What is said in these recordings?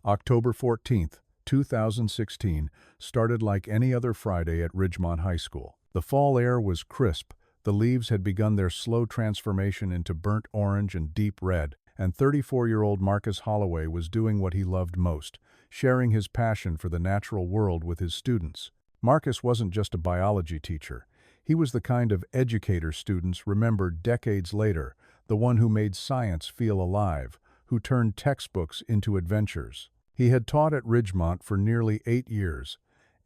October 14th, 2016, started like any other Friday at Ridgemont High School. The fall air was crisp, the leaves had begun their slow transformation into burnt orange and deep red, and 34-year-old Marcus Holloway was doing what he loved most, sharing his passion for the natural world with his students. Marcus wasn't just a biology teacher. He was the kind of educator students remember decades later, the one who made science feel alive, who turned textbooks into adventures. He had taught at Ridgemont for nearly 8 years,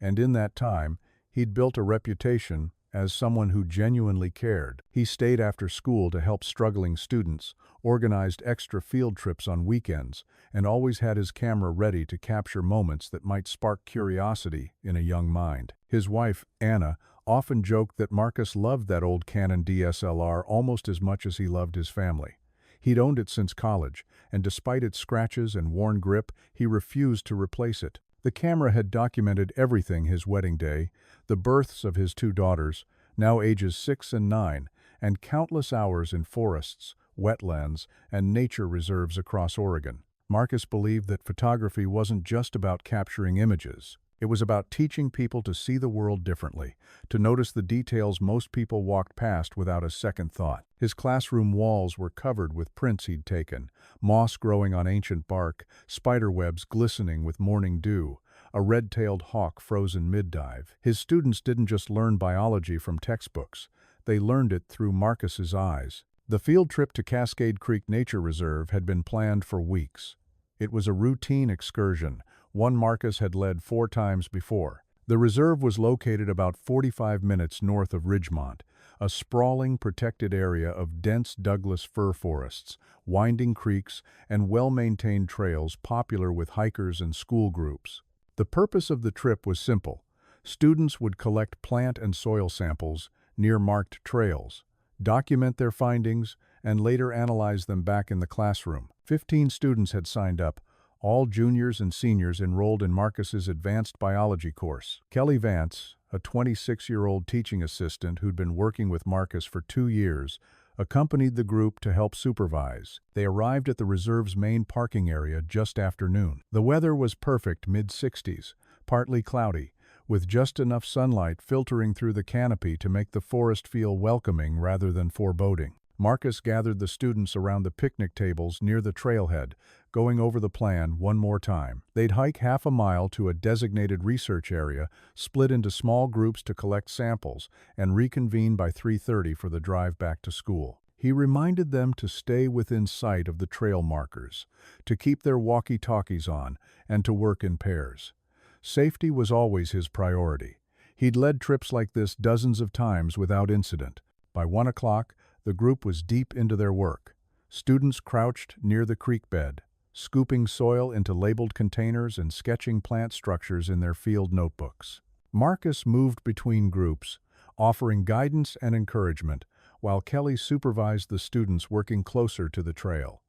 and in that time, he'd built a reputation as someone who genuinely cared. He stayed after school to help struggling students, organized extra field trips on weekends, and always had his camera ready to capture moments that might spark curiosity in a young mind. His wife, Anna, often joked that Marcus loved that old Canon DSLR almost as much as he loved his family. He'd owned it since college, and despite its scratches and worn grip, he refused to replace it. The camera had documented everything: his wedding day, the births of his 2 daughters, now ages 6 and 9, and countless hours in forests, wetlands, and nature reserves across Oregon. Marcus believed that photography wasn't just about capturing images. It was about teaching people to see the world differently, to notice the details most people walked past without a second thought. His classroom walls were covered with prints he'd taken, moss growing on ancient bark, spiderwebs glistening with morning dew, a red-tailed hawk frozen mid-dive. His students didn't just learn biology from textbooks. They learned it through Marcus's eyes. The field trip to Cascade Creek Nature Reserve had been planned for weeks. It was a routine excursion, one Marcus had led 4 times before. The reserve was located about 45 minutes north of Ridgemont, a sprawling, protected area of dense Douglas fir forests, winding creeks, and well-maintained trails popular with hikers and school groups. The purpose of the trip was simple. Students would collect plant and soil samples near marked trails, document their findings, and later analyze them back in the classroom. 15 students had signed up, all juniors and seniors enrolled in Marcus's advanced biology course. Kelly Vance, a 26-year-old teaching assistant who'd been working with Marcus for 2 years, accompanied the group to help supervise. They arrived at the reserve's main parking area just after noon. The weather was perfect, mid-60s, partly cloudy, with just enough sunlight filtering through the canopy to make the forest feel welcoming rather than foreboding. Marcus gathered the students around the picnic tables near the trailhead, going over the plan one more time. They'd hike half a mile to a designated research area, split into small groups to collect samples, and reconvene by 3:30 for the drive back to school. He reminded them to stay within sight of the trail markers, to keep their walkie-talkies on, and to work in pairs. Safety was always his priority. He'd led trips like this dozens of times without incident. By 1 o'clock, the group was deep into their work. Students crouched near the creek bed, scooping soil into labeled containers and sketching plant structures in their field notebooks. Marcus moved between groups, offering guidance and encouragement, while Kelly supervised the students working closer to the trail.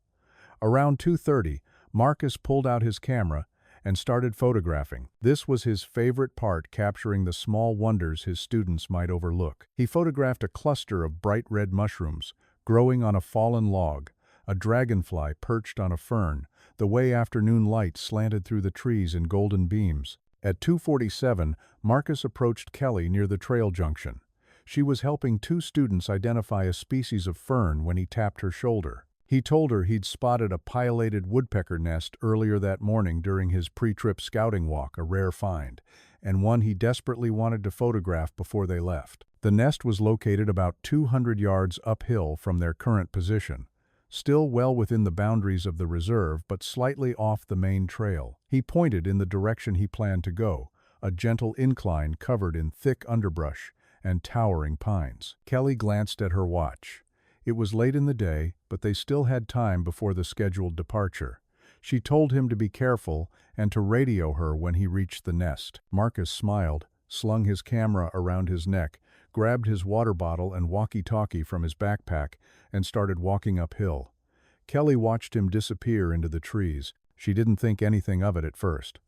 Around 2:30, Marcus pulled out his camera and started photographing. This was his favorite part, capturing the small wonders his students might overlook. He photographed a cluster of bright red mushrooms growing on a fallen log, a dragonfly perched on a fern, the way afternoon light slanted through the trees in golden beams. At 2:47, Marcus approached Kelly near the trail junction. She was helping 2 students identify a species of fern when he tapped her shoulder. He told her he'd spotted a pileated woodpecker nest earlier that morning during his pre-trip scouting walk, a rare find, and one he desperately wanted to photograph before they left. The nest was located about 200 yards uphill from their current position, still well within the boundaries of the reserve but slightly off the main trail. He pointed in the direction he planned to go, a gentle incline covered in thick underbrush and towering pines. Kelly glanced at her watch. It was late in the day, but they still had time before the scheduled departure. She told him to be careful and to radio her when he reached the nest. Marcus smiled, slung his camera around his neck, grabbed his water bottle and walkie-talkie from his backpack, and started walking uphill. Kelly watched him disappear into the trees. She didn't think anything of it at first.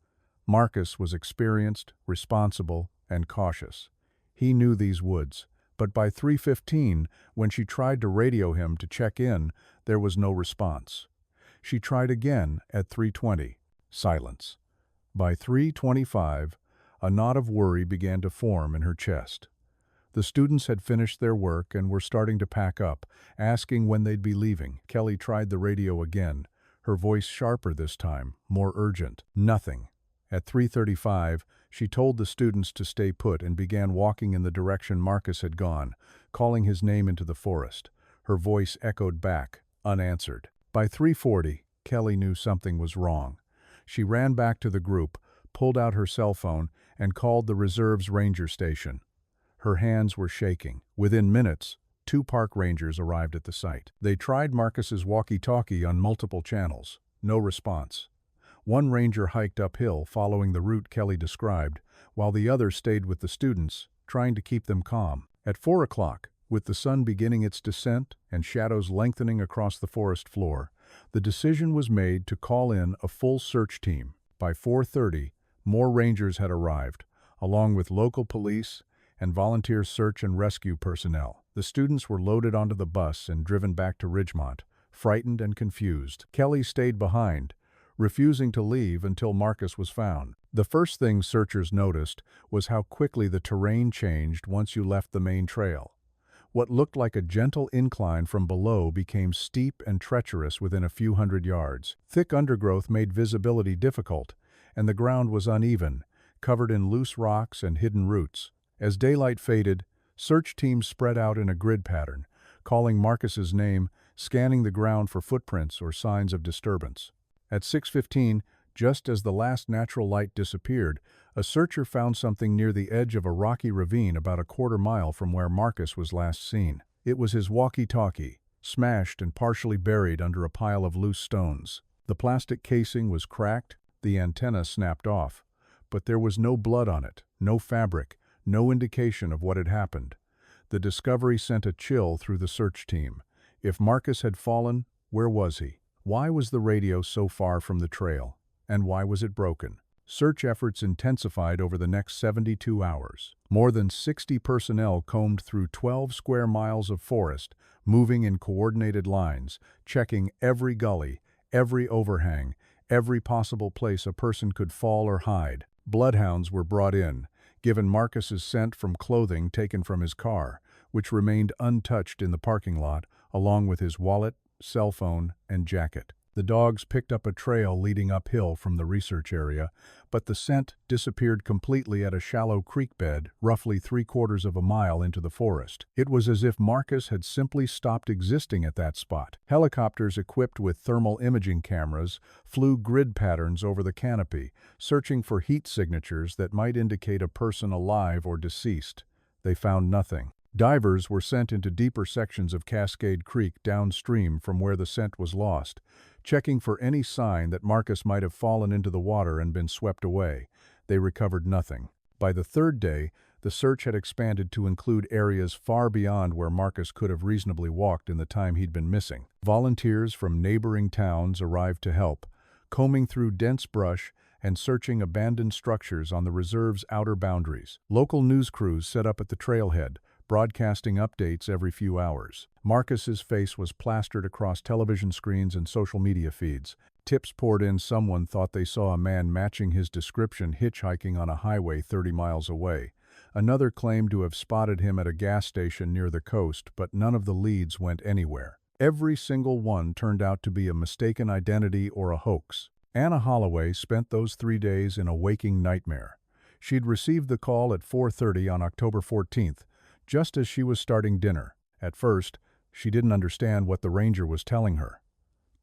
Marcus was experienced, responsible, and cautious. He knew these woods. But by 3:15, when she tried to radio him to check in, there was no response. She tried again at 3:20. Silence. By 3:25, a knot of worry began to form in her chest. The students had finished their work and were starting to pack up, asking when they'd be leaving. Kelly tried the radio again, her voice sharper this time, more urgent. Nothing. At 3:35, she told the students to stay put and began walking in the direction Marcus had gone, calling his name into the forest. Her voice echoed back, unanswered. By 3:40, Kelly knew something was wrong. She ran back to the group, pulled out her cell phone, and called the reserve's ranger station. Her hands were shaking. Within minutes, 2 park rangers arrived at the site. They tried Marcus's walkie-talkie on multiple channels. No response. One ranger hiked uphill, following the route Kelly described, while the other stayed with the students, trying to keep them calm. At 4 o'clock, with the sun beginning its descent and shadows lengthening across the forest floor, the decision was made to call in a full search team. By 4:30, more rangers had arrived, along with local police and volunteer search and rescue personnel. The students were loaded onto the bus and driven back to Ridgemont, frightened and confused. Kelly stayed behind, refusing to leave until Marcus was found. The first thing searchers noticed was how quickly the terrain changed once you left the main trail. What looked like a gentle incline from below became steep and treacherous within a few hundred yards. Thick undergrowth made visibility difficult, and the ground was uneven, covered in loose rocks and hidden roots. As daylight faded, search teams spread out in a grid pattern, calling Marcus's name, scanning the ground for footprints or signs of disturbance. At 6:15, just as the last natural light disappeared, a searcher found something near the edge of a rocky ravine about a quarter mile from where Marcus was last seen. It was his walkie-talkie, smashed and partially buried under a pile of loose stones. The plastic casing was cracked, the antenna snapped off, but there was no blood on it, no fabric, no indication of what had happened. The discovery sent a chill through the search team. If Marcus had fallen, where was he? Why was the radio so far from the trail? And why was it broken? Search efforts intensified over the next 72 hours. More than 60 personnel combed through 12 square miles of forest, moving in coordinated lines, checking every gully, every overhang, every possible place a person could fall or hide. Bloodhounds were brought in, given Marcus's scent from clothing taken from his car, which remained untouched in the parking lot, along with his wallet, cell phone, and jacket. The dogs picked up a trail leading uphill from the research area, but the scent disappeared completely at a shallow creek bed, roughly 3/4 of a mile into the forest. It was as if Marcus had simply stopped existing at that spot. Helicopters equipped with thermal imaging cameras flew grid patterns over the canopy, searching for heat signatures that might indicate a person alive or deceased. They found nothing. Divers were sent into deeper sections of Cascade Creek downstream from where the scent was lost, checking for any sign that Marcus might have fallen into the water and been swept away. They recovered nothing. By the third day, the search had expanded to include areas far beyond where Marcus could have reasonably walked in the time he'd been missing. Volunteers from neighboring towns arrived to help, combing through dense brush and searching abandoned structures on the reserve's outer boundaries. Local news crews set up at the trailhead, broadcasting updates every few hours. Marcus's face was plastered across television screens and social media feeds. Tips poured in. Someone thought they saw a man matching his description hitchhiking on a highway 30 miles away. Another claimed to have spotted him at a gas station near the coast, but none of the leads went anywhere. Every single one turned out to be a mistaken identity or a hoax. Anna Holloway spent those 3 days in a waking nightmare. She'd received the call at 4:30 on October 14th, just as she was starting dinner. At first, she didn't understand what the ranger was telling her.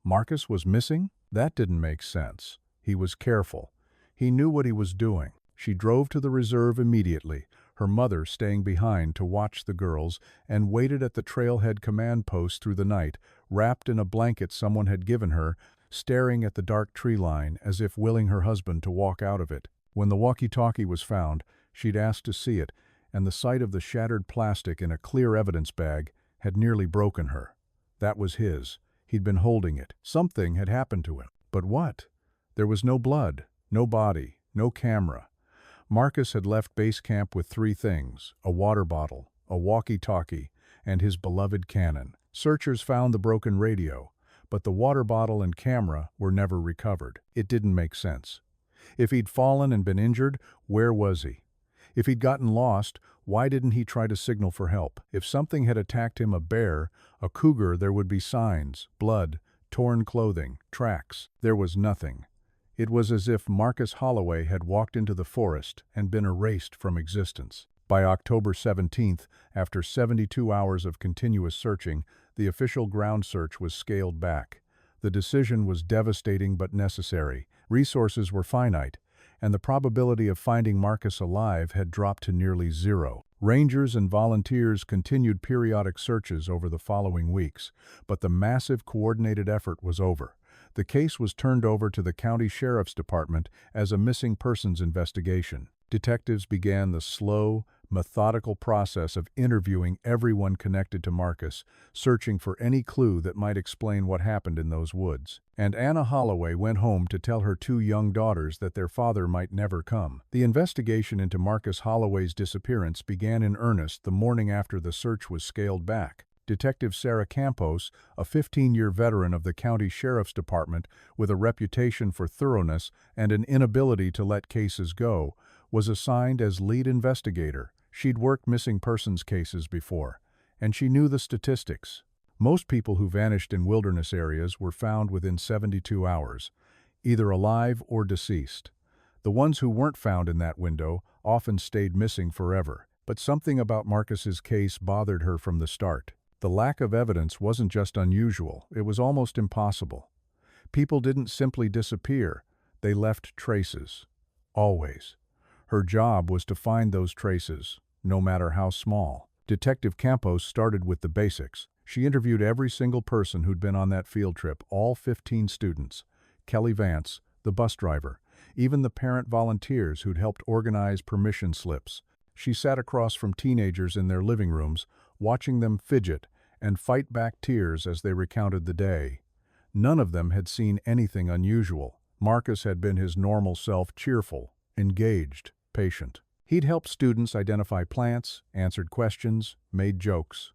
Marcus was missing? That didn't make sense. He was careful. He knew what he was doing. She drove to the reserve immediately, her mother staying behind to watch the girls, and waited at the trailhead command post through the night, wrapped in a blanket someone had given her, staring at the dark tree line as if willing her husband to walk out of it. When the walkie-talkie was found, she'd asked to see it, and the sight of the shattered plastic in a clear evidence bag had nearly broken her. That was his. He'd been holding it. Something had happened to him. But what? There was no blood, no body, no camera. Marcus had left base camp with 3 things: a water bottle, a walkie-talkie, and his beloved cannon. Searchers found the broken radio, but the water bottle and camera were never recovered. It didn't make sense. If he'd fallen and been injured, where was he? If he'd gotten lost, why didn't he try to signal for help? If something had attacked him, a bear, a cougar, there would be signs, blood, torn clothing, tracks. There was nothing. It was as if Marcus Holloway had walked into the forest and been erased from existence. By October 17th, after 72 hours of continuous searching, the official ground search was scaled back. The decision was devastating but necessary. Resources were finite, and the probability of finding Marcus alive had dropped to nearly zero. Rangers and volunteers continued periodic searches over the following weeks, but the massive coordinated effort was over. The case was turned over to the county sheriff's department as a missing persons investigation. Detectives began the slow, methodical process of interviewing everyone connected to Marcus, searching for any clue that might explain what happened in those woods. And Anna Holloway went home to tell her two young daughters that their father might never come. The investigation into Marcus Holloway's disappearance began in earnest the morning after the search was scaled back. Detective Sarah Campos, a 15-year veteran of the county sheriff's department with a reputation for thoroughness and an inability to let cases go, was assigned as lead investigator. She'd worked missing persons cases before, and she knew the statistics. Most people who vanished in wilderness areas were found within 72 hours, either alive or deceased. The ones who weren't found in that window often stayed missing forever. But something about Marcus's case bothered her from the start. The lack of evidence wasn't just unusual, it was almost impossible. People didn't simply disappear, they left traces. Always. Her job was to find those traces, no matter how small. Detective Campos started with the basics. She interviewed every single person who'd been on that field trip, all 15 students, Kelly Vance, the bus driver, even the parent volunteers who'd helped organize permission slips. She sat across from teenagers in their living rooms, watching them fidget and fight back tears as they recounted the day. None of them had seen anything unusual. Marcus had been his normal self, cheerful, engaged, patient. He'd helped students identify plants, answered questions, made jokes.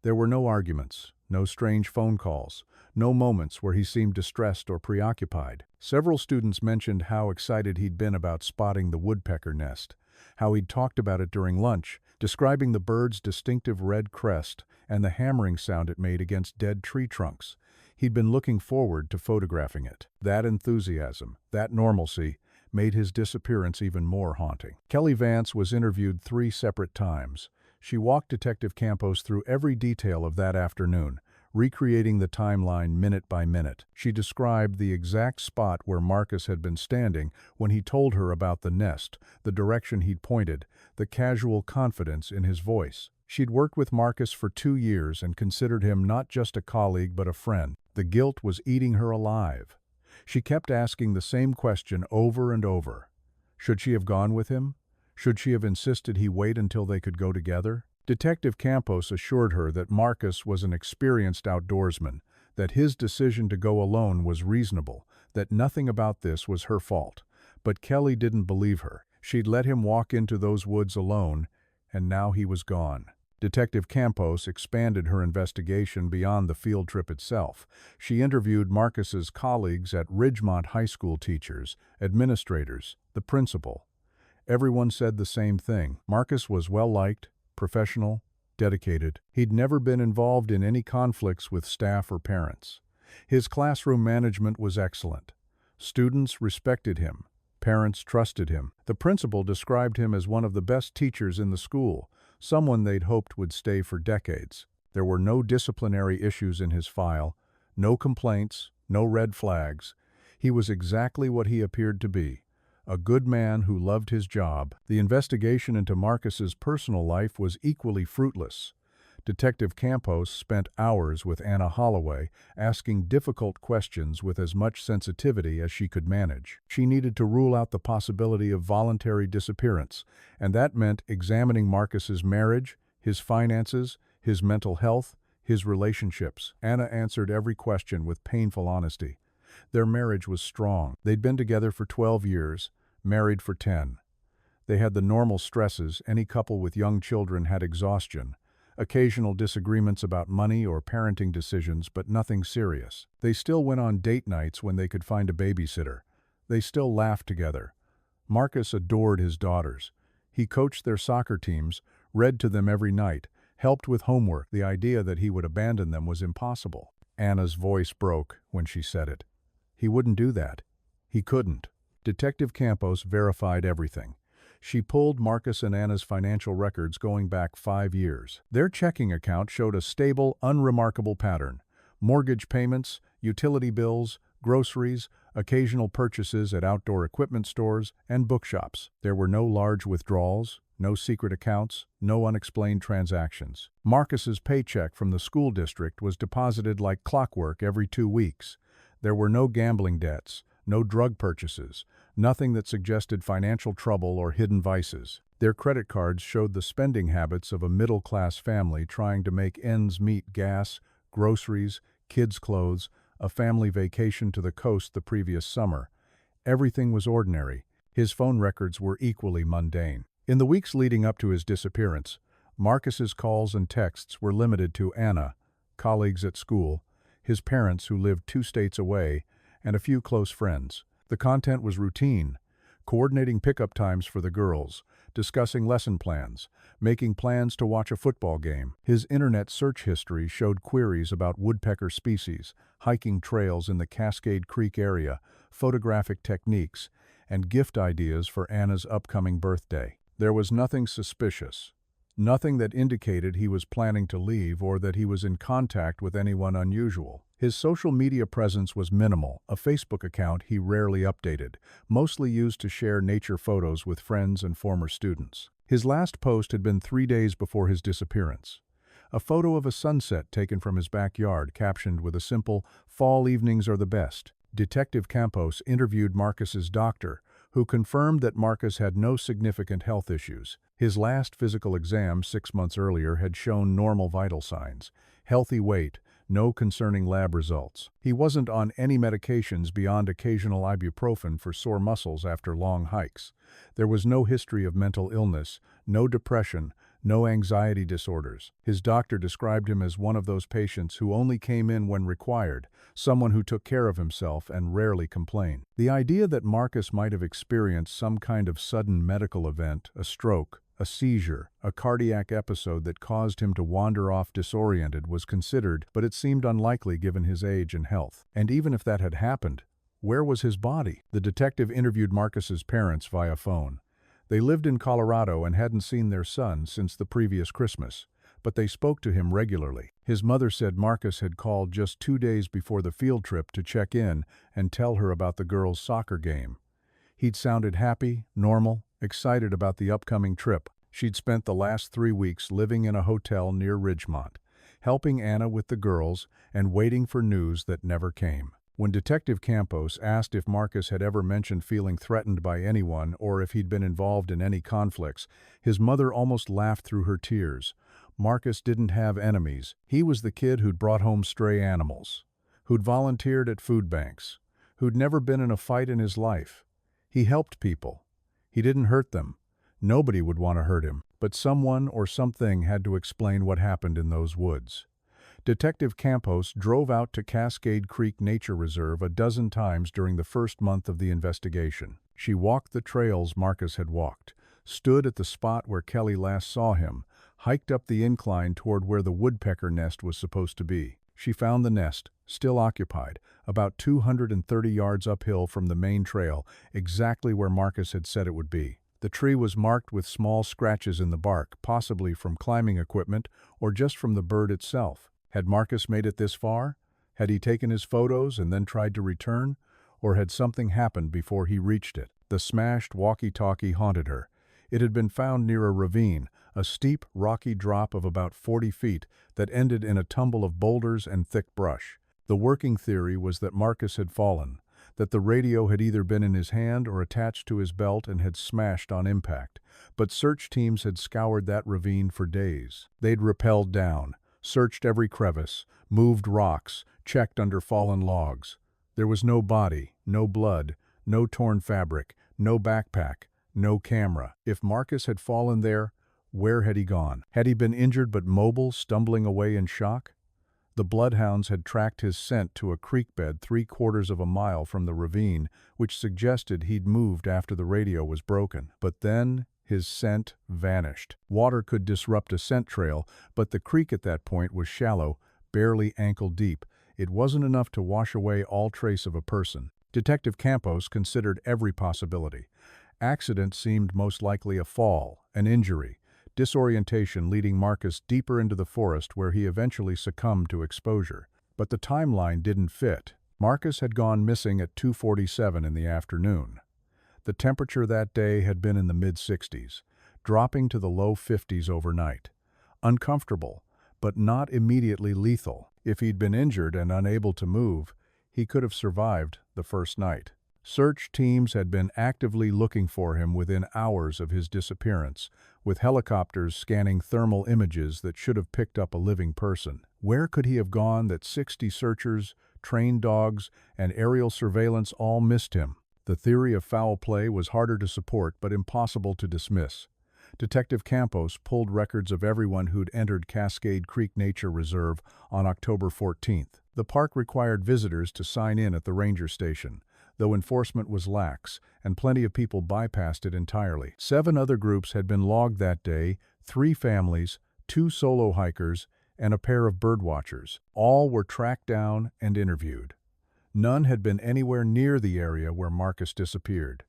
There were no arguments, no strange phone calls, no moments where he seemed distressed or preoccupied. Several students mentioned how excited he'd been about spotting the woodpecker nest, how he'd talked about it during lunch, describing the bird's distinctive red crest and the hammering sound it made against dead tree trunks. He'd been looking forward to photographing it. That enthusiasm, that normalcy, made his disappearance even more haunting. Kelly Vance was interviewed 3 separate times. She walked Detective Campos through every detail of that afternoon, recreating the timeline minute by minute. She described the exact spot where Marcus had been standing when he told her about the nest, the direction he'd pointed, the casual confidence in his voice. She'd worked with Marcus for 2 years and considered him not just a colleague but a friend. The guilt was eating her alive. She kept asking the same question over and over. Should she have gone with him? Should she have insisted he wait until they could go together? Detective Campos assured her that Marcus was an experienced outdoorsman, that his decision to go alone was reasonable, that nothing about this was her fault. But Kelly didn't believe her. She'd let him walk into those woods alone, and now he was gone. Detective Campos expanded her investigation beyond the field trip itself. She interviewed Marcus's colleagues at Ridgemont High School, teachers, administrators, the principal. Everyone said the same thing. Marcus was well-liked, professional, dedicated. He'd never been involved in any conflicts with staff or parents. His classroom management was excellent. Students respected him. Parents trusted him. The principal described him as one of the best teachers in the school, someone they'd hoped would stay for decades. There were no disciplinary issues in his file, no complaints, no red flags. He was exactly what he appeared to be, a good man who loved his job. The investigation into Marcus's personal life was equally fruitless. Detective Campos spent hours with Anna Holloway, asking difficult questions with as much sensitivity as she could manage. She needed to rule out the possibility of voluntary disappearance, and that meant examining Marcus's marriage, his finances, his mental health, his relationships. Anna answered every question with painful honesty. Their marriage was strong. They'd been together for 12 years, married for 10. They had the normal stresses any couple with young children had: exhaustion, occasional disagreements about money or parenting decisions, but nothing serious. They still went on date nights when they could find a babysitter. They still laughed together. Marcus adored his daughters. He coached their soccer teams, read to them every night, helped with homework. The idea that he would abandon them was impossible. Anna's voice broke when she said it. He wouldn't do that. He couldn't. Detective Campos verified everything. She pulled Marcus and Anna's financial records going back 5 years. Their checking account showed a stable, unremarkable pattern. Mortgage payments, utility bills, groceries, occasional purchases at outdoor equipment stores, and bookshops. There were no large withdrawals, no secret accounts, no unexplained transactions. Marcus's paycheck from the school district was deposited like clockwork every 2 weeks. There were no gambling debts, no drug purchases, nothing that suggested financial trouble or hidden vices. Their credit cards showed the spending habits of a middle-class family trying to make ends meet: gas, groceries, kids' clothes, a family vacation to the coast the previous summer. Everything was ordinary. His phone records were equally mundane. In the weeks leading up to his disappearance, Marcus's calls and texts were limited to Anna, colleagues at school, his parents who lived 2 states away, and a few close friends. The content was routine: coordinating pickup times for the girls, discussing lesson plans, making plans to watch a football game. His internet search history showed queries about woodpecker species, hiking trails in the Cascade Creek area, photographic techniques, and gift ideas for Anna's upcoming birthday. There was nothing suspicious, nothing that indicated he was planning to leave or that he was in contact with anyone unusual. His social media presence was minimal, a Facebook account he rarely updated, mostly used to share nature photos with friends and former students. His last post had been 3 days before his disappearance. A photo of a sunset taken from his backyard, captioned with a simple, "Fall evenings are the best." Detective Campos interviewed Marcus's doctor, who confirmed that Marcus had no significant health issues. His last physical exam 6 months earlier had shown normal vital signs: healthy weight, no concerning lab results. He wasn't on any medications beyond occasional ibuprofen for sore muscles after long hikes. There was no history of mental illness, no depression, no anxiety disorders. His doctor described him as one of those patients who only came in when required, someone who took care of himself and rarely complained. The idea that Marcus might have experienced some kind of sudden medical event, a stroke, a seizure, a cardiac episode that caused him to wander off disoriented was considered, but it seemed unlikely given his age and health. And even if that had happened, where was his body? The detective interviewed Marcus's parents via phone. They lived in Colorado and hadn't seen their son since the previous Christmas, but they spoke to him regularly. His mother said Marcus had called just 2 days before the field trip to check in and tell her about the girls' soccer game. He'd sounded happy, normal, excited about the upcoming trip. She'd spent the last 3 weeks living in a hotel near Ridgemont, helping Anna with the girls and waiting for news that never came. When Detective Campos asked if Marcus had ever mentioned feeling threatened by anyone or if he'd been involved in any conflicts, his mother almost laughed through her tears. Marcus didn't have enemies. He was the kid who'd brought home stray animals, who'd volunteered at food banks, who'd never been in a fight in his life. He helped people. He didn't hurt them. Nobody would want to hurt him, but someone or something had to explain what happened in those woods. Detective Campos drove out to Cascade Creek Nature Reserve a dozen times during the first month of the investigation. She walked the trails Marcus had walked, stood at the spot where Kelly last saw him, hiked up the incline toward where the woodpecker nest was supposed to be. She found the nest, still occupied, about 230 yards uphill from the main trail, exactly where Marcus had said it would be. The tree was marked with small scratches in the bark, possibly from climbing equipment or just from the bird itself. Had Marcus made it this far? Had he taken his photos and then tried to return? Or had something happened before he reached it? The smashed walkie-talkie haunted her. It had been found near a ravine, a steep, rocky drop of about 40 feet that ended in a tumble of boulders and thick brush. The working theory was that Marcus had fallen, that the radio had either been in his hand or attached to his belt and had smashed on impact. But search teams had scoured that ravine for days. They'd rappelled down, searched every crevice, moved rocks, checked under fallen logs. There was no body, no blood, no torn fabric, no backpack, no camera. If Marcus had fallen there, Where had he gone? Had he been injured but mobile, stumbling away in shock? The bloodhounds had tracked his scent to a creek bed 3/4 of a mile from the ravine, which suggested he'd moved after the radio was broken. But then his scent vanished. Water could disrupt a scent trail, but the creek at that point was shallow, barely ankle deep. It wasn't enough to wash away all trace of a person. Detective Campos considered every possibility. Accident seemed most likely a fall, an injury, disorientation leading Marcus deeper into the forest where he eventually succumbed to exposure. But the timeline didn't fit. Marcus had gone missing at 2:47 in the afternoon. The temperature that day had been in the mid-60s, dropping to the low 50s overnight. Uncomfortable, but not immediately lethal. If he'd been injured and unable to move, he could have survived the first night. Search teams had been actively looking for him within hours of his disappearance, with helicopters scanning thermal images that should have picked up a living person. Where could he have gone that 60 searchers, trained dogs, and aerial surveillance all missed him? The theory of foul play was harder to support but impossible to dismiss. Detective Campos pulled records of everyone who'd entered Cascade Creek Nature Reserve on October 14th. The park required visitors to sign in at the ranger station, though enforcement was lax, and plenty of people bypassed it entirely. 7 other groups had been logged that day, 3 families, 2 solo hikers, and a pair of birdwatchers. All were tracked down and interviewed. None had been anywhere near the area where Marcus disappeared.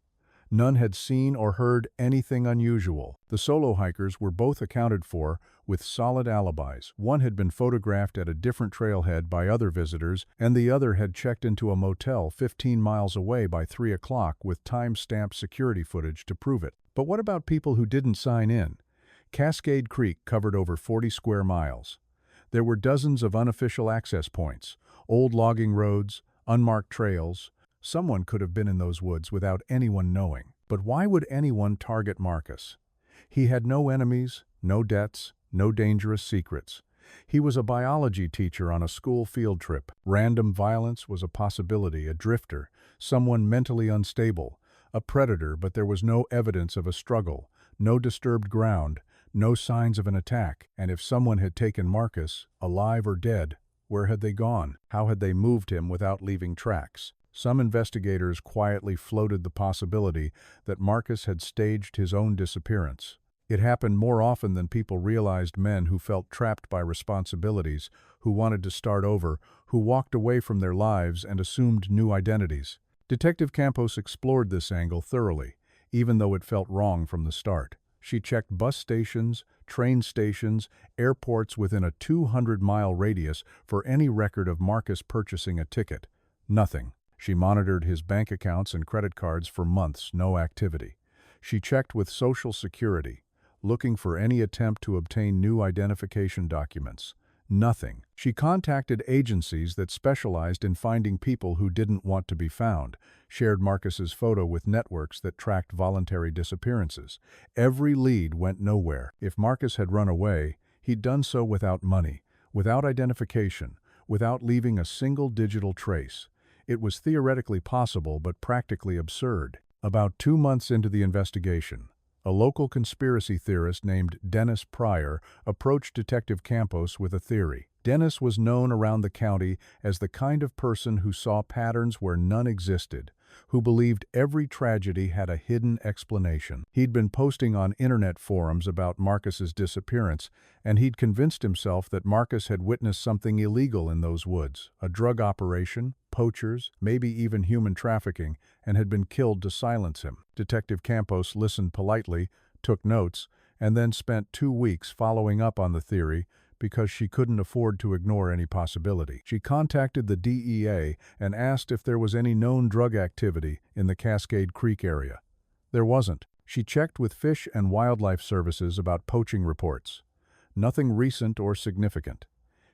None had seen or heard anything unusual. The solo hikers were both accounted for with solid alibis. One had been photographed at a different trailhead by other visitors, and the other had checked into a motel 15 miles away by 3 o'clock with time-stamped security footage to prove it. But what about people who didn't sign in? Cascade Creek covered over 40 square miles. There were dozens of unofficial access points, old logging roads, unmarked trails. Someone could have been in those woods without anyone knowing. But why would anyone target Marcus? He had no enemies, no debts, no dangerous secrets. He was a biology teacher on a school field trip. Random violence was a possibility, a drifter, someone mentally unstable, a predator, but there was no evidence of a struggle, no disturbed ground, no signs of an attack. And if someone had taken Marcus, alive or dead, where had they gone? How had they moved him without leaving tracks? Some investigators quietly floated the possibility that Marcus had staged his own disappearance. It happened more often than people realized. Men who felt trapped by responsibilities, who wanted to start over, who walked away from their lives and assumed new identities. Detective Campos explored this angle thoroughly, even though it felt wrong from the start. She checked bus stations, train stations, airports within a 200-mile radius for any record of Marcus purchasing a ticket. Nothing. She monitored his bank accounts and credit cards for months, no activity. She checked with Social Security, looking for any attempt to obtain new identification documents. Nothing. She contacted agencies that specialized in finding people who didn't want to be found, shared Marcus's photo with networks that tracked voluntary disappearances. Every lead went nowhere. If Marcus had run away, he'd done so without money, without identification, without leaving a single digital trace. It was theoretically possible, but practically absurd. About 2 months into the investigation, a local conspiracy theorist named Dennis Pryor approached Detective Campos with a theory. Dennis was known around the county as the kind of person who saw patterns where none existed, who believed every tragedy had a hidden explanation. He'd been posting on internet forums about Marcus's disappearance, and he'd convinced himself that Marcus had witnessed something illegal in those woods, a drug operation, poachers, maybe even human trafficking, and had been killed to silence him. Detective Campos listened politely, took notes, and then spent 2 weeks following up on the theory because she couldn't afford to ignore any possibility. She contacted the DEA and asked if there was any known drug activity in the Cascade Creek area. There wasn't. She checked with Fish and Wildlife Services about poaching reports. Nothing recent or significant.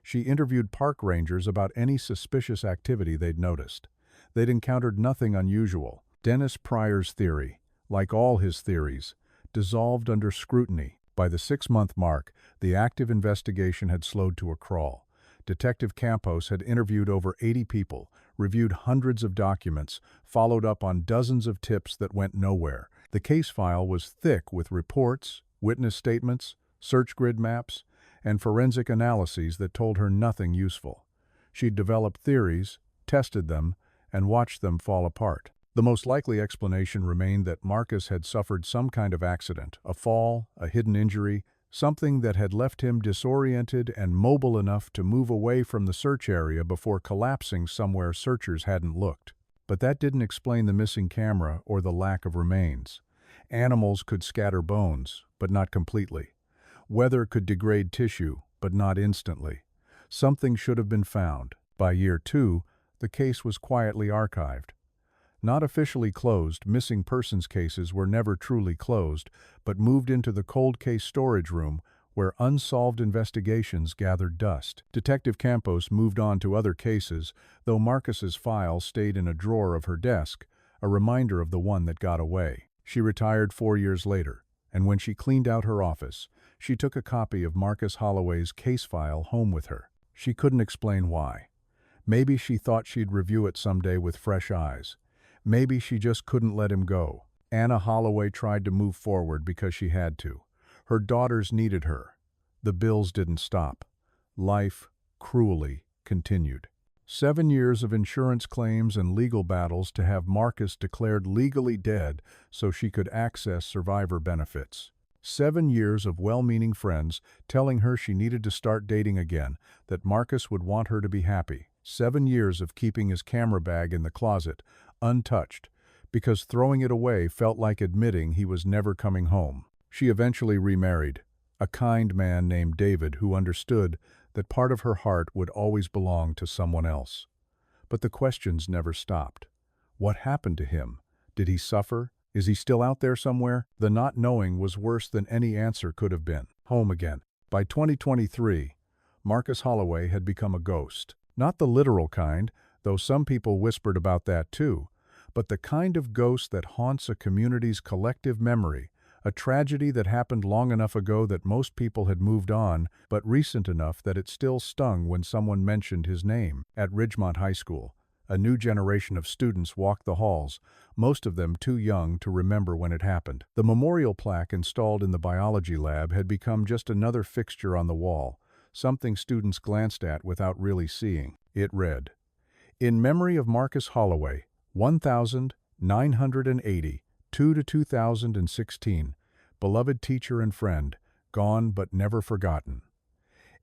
She interviewed park rangers about any suspicious activity they'd noticed. They'd encountered nothing unusual. Dennis Pryor's theory, like all his theories, dissolved under scrutiny. By the 6-month mark, the active investigation had slowed to a crawl. Detective Campos had interviewed over 80 people, reviewed hundreds of documents, followed up on dozens of tips that went nowhere. The case file was thick with reports, witness statements, search grid maps, and forensic analyses that told her nothing useful. She'd developed theories, tested them, and watched them fall apart. The most likely explanation remained that Marcus had suffered some kind of accident, a fall, a hidden injury, something that had left him disoriented and mobile enough to move away from the search area before collapsing somewhere searchers hadn't looked. But that didn't explain the missing camera or the lack of remains. Animals could scatter bones, but not completely. Weather could degrade tissue, but not instantly. Something should have been found. By year 2, the case was quietly archived. Not officially closed, missing persons cases were never truly closed, but moved into the cold case storage room where unsolved investigations gathered dust. Detective Campos moved on to other cases, though Marcus's file stayed in a drawer of her desk, a reminder of the one that got away. She retired 4 years later, and when she cleaned out her office, she took a copy of Marcus Holloway's case file home with her. She couldn't explain why. Maybe she thought she'd review it someday with fresh eyes. Maybe she just couldn't let him go. Anna Holloway tried to move forward because she had to. Her daughters needed her. The bills didn't stop. Life, cruelly, continued. 7 years of insurance claims and legal battles to have Marcus declared legally dead so she could access survivor benefits. 7 years of well-meaning friends telling her she needed to start dating again, that Marcus would want her to be happy. 7 years of keeping his camera bag in the closet, untouched, because throwing it away felt like admitting he was never coming home. She eventually remarried, a kind man named David who understood that part of her heart would always belong to someone else. But the questions never stopped. What happened to him? Did he suffer? Is he still out there somewhere? The not knowing was worse than any answer could have been. Home again. By 2023, Marcus Holloway had become a ghost. Not the literal kind, though some people whispered about that too, but the kind of ghost that haunts a community's collective memory, a tragedy that happened long enough ago that most people had moved on, but recent enough that it still stung when someone mentioned his name. At Ridgemont High School, a new generation of students walked the halls, most of them too young to remember when it happened. The memorial plaque installed in the biology lab had become just another fixture on the wall, something students glanced at without really seeing. It read, "In memory of Marcus Holloway, 1980, 2 to 2016, beloved teacher and friend, gone but never forgotten."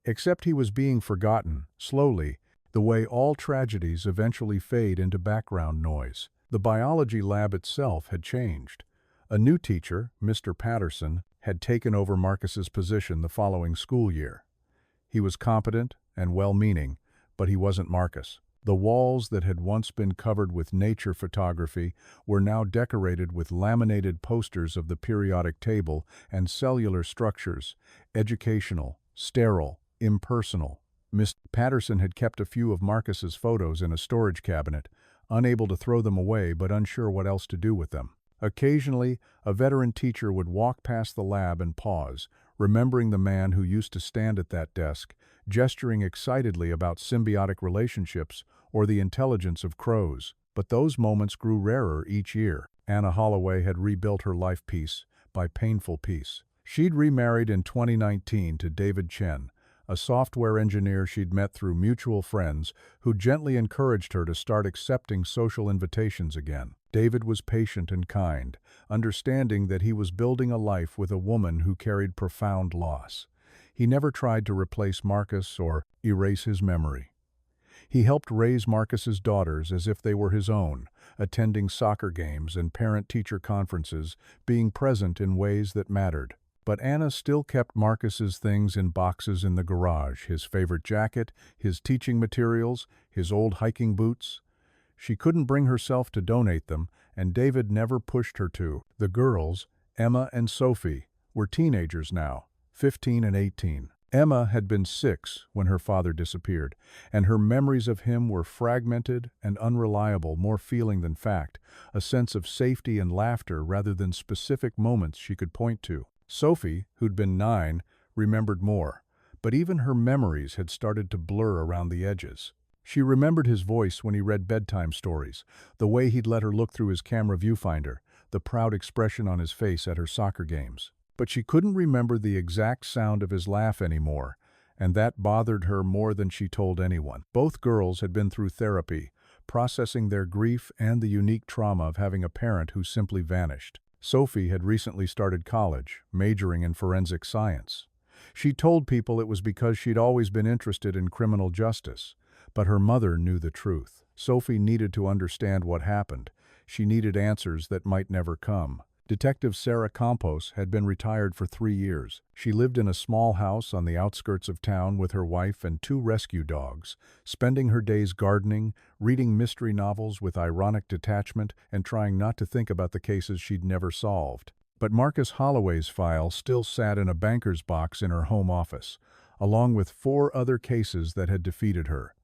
Except he was being forgotten, slowly, the way all tragedies eventually fade into background noise. The biology lab itself had changed. A new teacher, Mr. Patterson, had taken over Marcus's position the following school year. He was competent and well-meaning, but he wasn't Marcus. The walls that had once been covered with nature photography were now decorated with laminated posters of the periodic table and cellular structures, educational, sterile, impersonal. Mr. Patterson had kept a few of Marcus's photos in a storage cabinet, unable to throw them away but unsure what else to do with them. Occasionally, a veteran teacher would walk past the lab and pause, remembering the man who used to stand at that desk, gesturing excitedly about symbiotic relationships or the intelligence of crows. But those moments grew rarer each year. Anna Holloway had rebuilt her life piece by painful piece. She'd remarried in 2019 to David Chen, a software engineer she'd met through mutual friends who gently encouraged her to start accepting social invitations again. David was patient and kind, understanding that he was building a life with a woman who carried profound loss. He never tried to replace Marcus or erase his memory. He helped raise Marcus's daughters as if they were his own, attending soccer games and parent-teacher conferences, being present in ways that mattered. But Anna still kept Marcus's things in boxes in the garage, his favorite jacket, his teaching materials, his old hiking boots. She couldn't bring herself to donate them, and David never pushed her to. The girls, Emma and Sophie, were teenagers now, 15 and 18. Emma had been 6 when her father disappeared, and her memories of him were fragmented and unreliable, more feeling than fact, a sense of safety and laughter rather than specific moments she could point to. Sophie, who'd been 9, remembered more, but even her memories had started to blur around the edges. She remembered his voice when he read bedtime stories, the way he'd let her look through his camera viewfinder, the proud expression on his face at her soccer games. But she couldn't remember the exact sound of his laugh anymore, and that bothered her more than she told anyone. Both girls had been through therapy, processing their grief and the unique trauma of having a parent who simply vanished. Sophie had recently started college, majoring in forensic science. She told people it was because she'd always been interested in criminal justice, but her mother knew the truth. Sophie needed to understand what happened. She needed answers that might never come. Detective Sarah Campos had been retired for 3 years. She lived in a small house on the outskirts of town with her wife and 2 rescue dogs, spending her days gardening, reading mystery novels with ironic detachment, and trying not to think about the cases she'd never solved. But Marcus Holloway's file still sat in a banker's box in her home office, along with 4 other cases that had defeated her.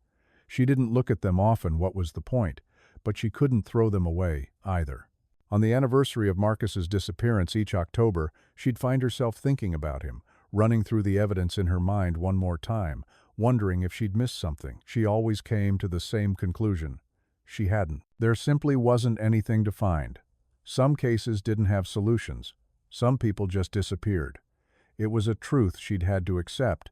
She didn't look at them often, what was the point, but she couldn't throw them away either. On the anniversary of Marcus's disappearance each October, she'd find herself thinking about him, running through the evidence in her mind one more time, wondering if she'd missed something. She always came to the same conclusion. She hadn't. There simply wasn't anything to find. Some cases didn't have solutions. Some people just disappeared. It was a truth she'd had to accept,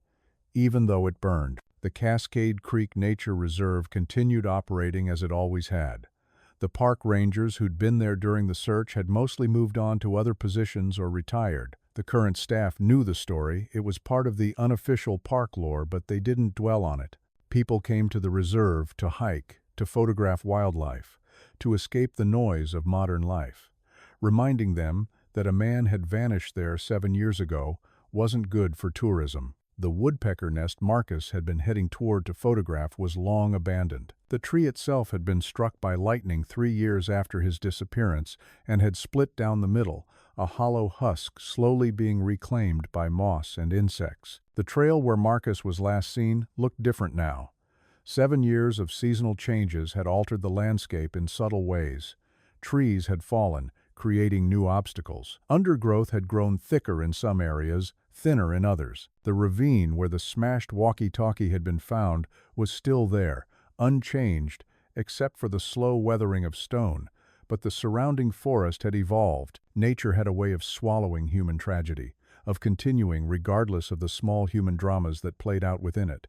even though it burned. The Cascade Creek Nature Reserve continued operating as it always had. The park rangers who'd been there during the search had mostly moved on to other positions or retired. The current staff knew the story. It was part of the unofficial park lore, but they didn't dwell on it. People came to the reserve to hike, to photograph wildlife, to escape the noise of modern life. Reminding them that a man had vanished there 7 years ago wasn't good for tourism. The woodpecker nest Marcus had been heading toward to photograph was long abandoned. The tree itself had been struck by lightning 3 years after his disappearance and had split down the middle, a hollow husk slowly being reclaimed by moss and insects. The trail where Marcus was last seen looked different now. 7 years of seasonal changes had altered the landscape in subtle ways. Trees had fallen, creating new obstacles. Undergrowth had grown thicker in some areas, thinner in others. The ravine where the smashed walkie-talkie had been found was still there, unchanged, except for the slow weathering of stone, but the surrounding forest had evolved. Nature had a way of swallowing human tragedy, of continuing regardless of the small human dramas that played out within it.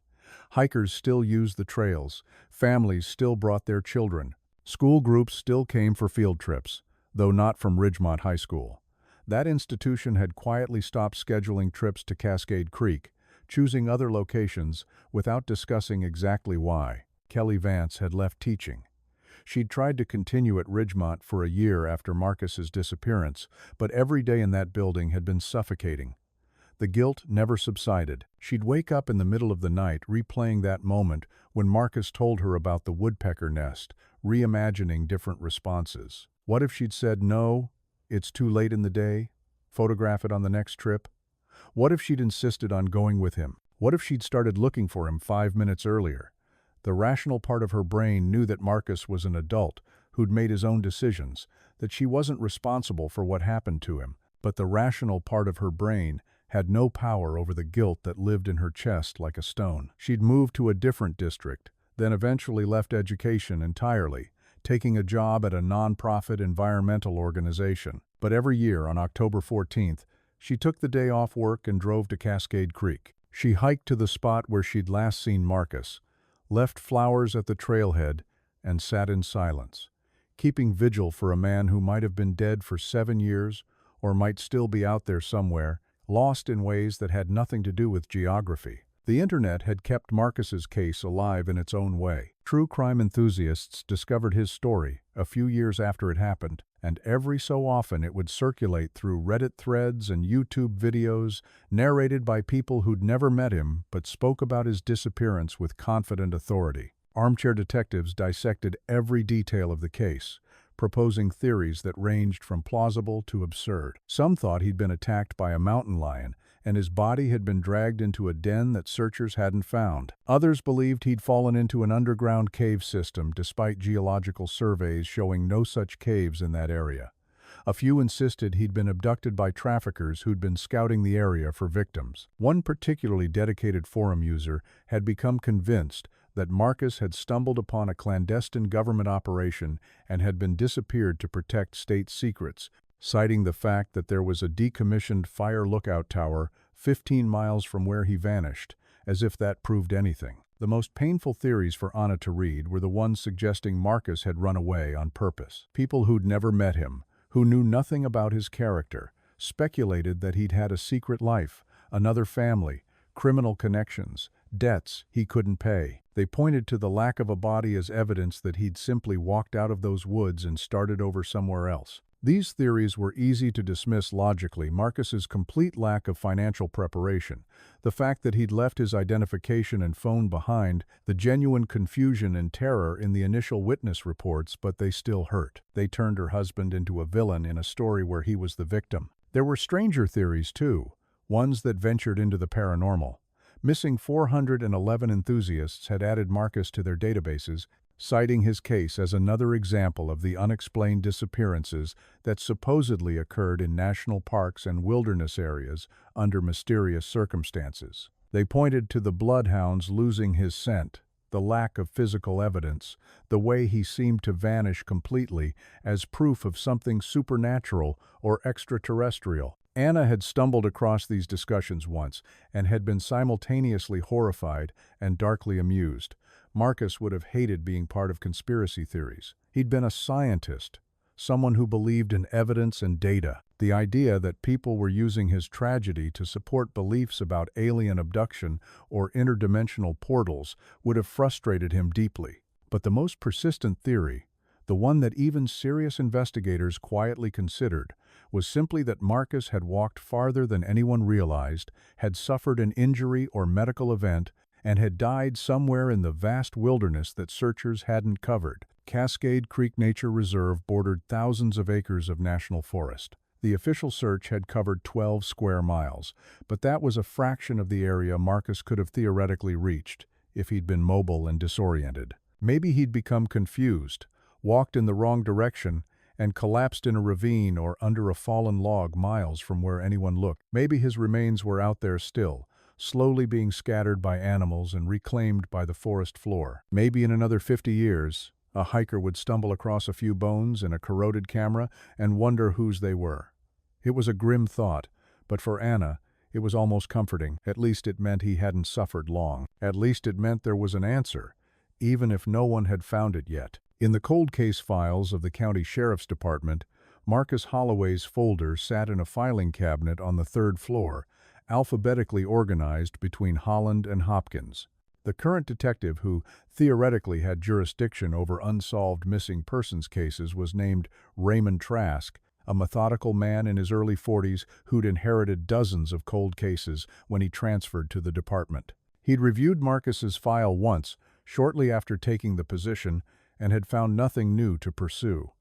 Hikers still used the trails, families still brought their children, school groups still came for field trips, though not from Ridgemont High School. That institution had quietly stopped scheduling trips to Cascade Creek, choosing other locations without discussing exactly why. Kelly Vance had left teaching. She'd tried to continue at Ridgemont for a year after Marcus's disappearance, but every day in that building had been suffocating. The guilt never subsided. She'd wake up in the middle of the night replaying that moment when Marcus told her about the woodpecker nest, reimagining different responses. What if she'd said, "No, it's too late in the day, photograph it on the next trip"? What if she'd insisted on going with him? What if she'd started looking for him 5 minutes earlier? The rational part of her brain knew that Marcus was an adult who'd made his own decisions, that she wasn't responsible for what happened to him, but the rational part of her brain had no power over the guilt that lived in her chest like a stone. She'd moved to a different district, then eventually left education entirely, taking a job at a nonprofit environmental organization. But every year on October 14th, she took the day off work and drove to Cascade Creek. She hiked to the spot where she'd last seen Marcus, left flowers at the trailhead, and sat in silence, keeping vigil for a man who might have been dead for 7 years or might still be out there somewhere, lost in ways that had nothing to do with geography. The internet had kept Marcus's case alive in its own way. True crime enthusiasts discovered his story a few years after it happened, and every so often it would circulate through Reddit threads and YouTube videos narrated by people who'd never met him but spoke about his disappearance with confident authority. Armchair detectives dissected every detail of the case, proposing theories that ranged from plausible to absurd. Some thought he'd been attacked by a mountain lion, and his body had been dragged into a den that searchers hadn't found. Others believed he'd fallen into an underground cave system despite geological surveys showing no such caves in that area. A few insisted he'd been abducted by traffickers who'd been scouting the area for victims. One particularly dedicated forum user had become convinced that Marcus had stumbled upon a clandestine government operation and had been disappeared to protect state secrets, citing the fact that there was a decommissioned fire lookout tower 15 miles from where he vanished, as if that proved anything. The most painful theories for Anna to read were the ones suggesting Marcus had run away on purpose. People who'd never met him, who knew nothing about his character, speculated that he'd had a secret life, another family, criminal connections, debts he couldn't pay. They pointed to the lack of a body as evidence that he'd simply walked out of those woods and started over somewhere else. These theories were easy to dismiss logically. Marcus's complete lack of financial preparation, the fact that he'd left his identification and phone behind, the genuine confusion and terror in the initial witness reports, but they still hurt. They turned her husband into a villain in a story where he was the victim. There were stranger theories, too, ones that ventured into the paranormal. Missing 411 enthusiasts had added Marcus to their databases, citing his case as another example of the unexplained disappearances that supposedly occurred in national parks and wilderness areas under mysterious circumstances. They pointed to the bloodhounds losing his scent, the lack of physical evidence, the way he seemed to vanish completely as proof of something supernatural or extraterrestrial. Anna had stumbled across these discussions once and had been simultaneously horrified and darkly amused. Marcus would have hated being part of conspiracy theories. He'd been a scientist, someone who believed in evidence and data. The idea that people were using his tragedy to support beliefs about alien abduction or interdimensional portals would have frustrated him deeply. But the most persistent theory, the one that even serious investigators quietly considered, was simply that Marcus had walked farther than anyone realized, had suffered an injury or medical event, and had died somewhere in the vast wilderness that searchers hadn't covered. Cascade Creek Nature Reserve bordered thousands of acres of national forest. The official search had covered 12 square miles, but that was a fraction of the area Marcus could have theoretically reached if he'd been mobile and disoriented. Maybe he'd become confused, walked in the wrong direction, and collapsed in a ravine or under a fallen log miles from where anyone looked. Maybe his remains were out there still, slowly being scattered by animals and reclaimed by the forest floor. Maybe in another 50 years, a hiker would stumble across a few bones in a corroded camera and wonder whose they were. It was a grim thought, but for Anna, it was almost comforting. At least it meant he hadn't suffered long. At least it meant there was an answer, even if no one had found it yet. In the cold case files of the county sheriff's department, Marcus Holloway's folder sat in a filing cabinet on the 3rd floor, alphabetically organized between Holland and Hopkins. The current detective who theoretically had jurisdiction over unsolved missing persons cases was named Raymond Trask, a methodical man in his early 40s who'd inherited dozens of cold cases when he transferred to the department. He'd reviewed Marcus's file once, shortly after taking the position, and had found nothing new to pursue.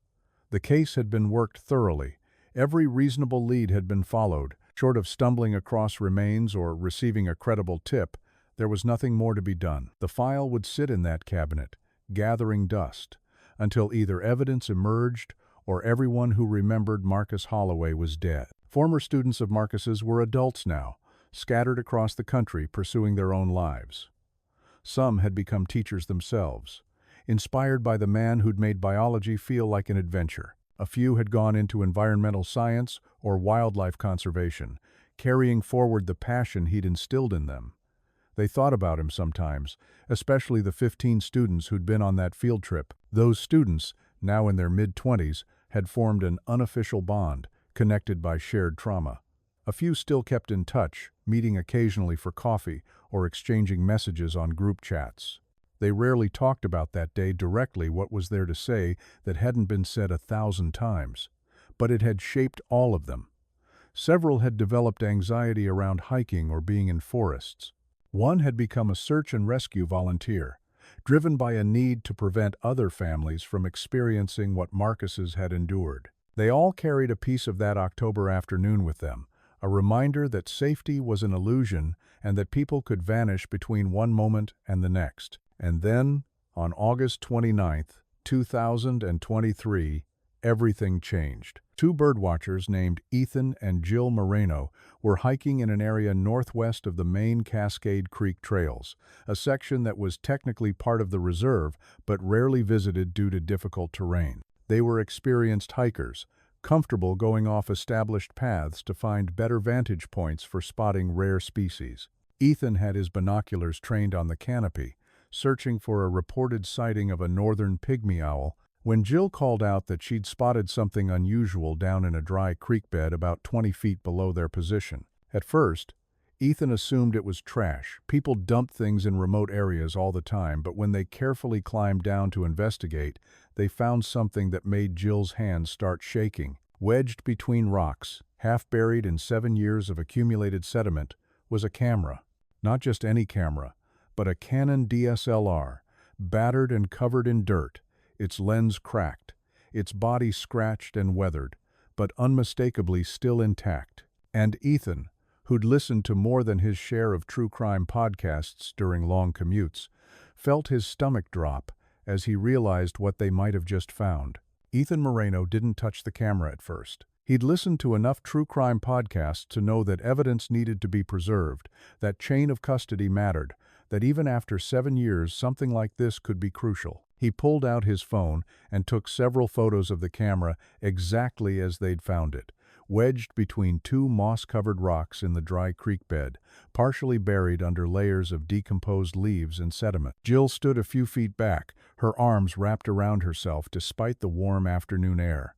The case had been worked thoroughly. Every reasonable lead had been followed. Short of stumbling across remains or receiving a credible tip, there was nothing more to be done. The file would sit in that cabinet, gathering dust, until either evidence emerged or everyone who remembered Marcus Holloway was dead. Former students of Marcus's were adults now, scattered across the country pursuing their own lives. Some had become teachers themselves, inspired by the man who'd made biology feel like an adventure. A few had gone into environmental science or wildlife conservation, carrying forward the passion he'd instilled in them. They thought about him sometimes, especially the 15 students who'd been on that field trip. Those students, now in their mid-20s, had formed an unofficial bond, connected by shared trauma. A few still kept in touch, meeting occasionally for coffee or exchanging messages on group chats. They rarely talked about that day directly, what was there to say that hadn't been said 1,000 times. But it had shaped all of them. Several had developed anxiety around hiking or being in forests. One had become a search and rescue volunteer, driven by a need to prevent other families from experiencing what Marcus's had endured. They all carried a piece of that October afternoon with them, a reminder that safety was an illusion and that people could vanish between one moment and the next. And then, on August 29, 2023, everything changed. Two birdwatchers named Ethan and Jill Moreno were hiking in an area northwest of the main Cascade Creek trails, a section that was technically part of the reserve but rarely visited due to difficult terrain. They were experienced hikers, comfortable going off established paths to find better vantage points for spotting rare species. Ethan had his binoculars trained on the canopy, searching for a reported sighting of a northern pygmy owl, when Jill called out that she'd spotted something unusual down in a dry creek bed about 20 feet below their position. At first, Ethan assumed it was trash. People dumped things in remote areas all the time, but when they carefully climbed down to investigate, they found something that made Jill's hands start shaking. Wedged between rocks, half buried in 7 years of accumulated sediment, was a camera. Not just any camera, but a Canon DSLR, battered and covered in dirt, its lens cracked, its body scratched and weathered, but unmistakably still intact. And Ethan, who'd listened to more than his share of true crime podcasts during long commutes, felt his stomach drop as he realized what they might have just found. Ethan Moreno didn't touch the camera at first. He'd listened to enough true crime podcasts to know that evidence needed to be preserved, that chain of custody mattered, that even after 7 years something like this could be crucial. He pulled out his phone and took several photos of the camera exactly as they'd found it, wedged between 2 moss-covered rocks in the dry creek bed, partially buried under layers of decomposed leaves and sediment. Jill stood a few feet back, her arms wrapped around herself despite the warm afternoon air.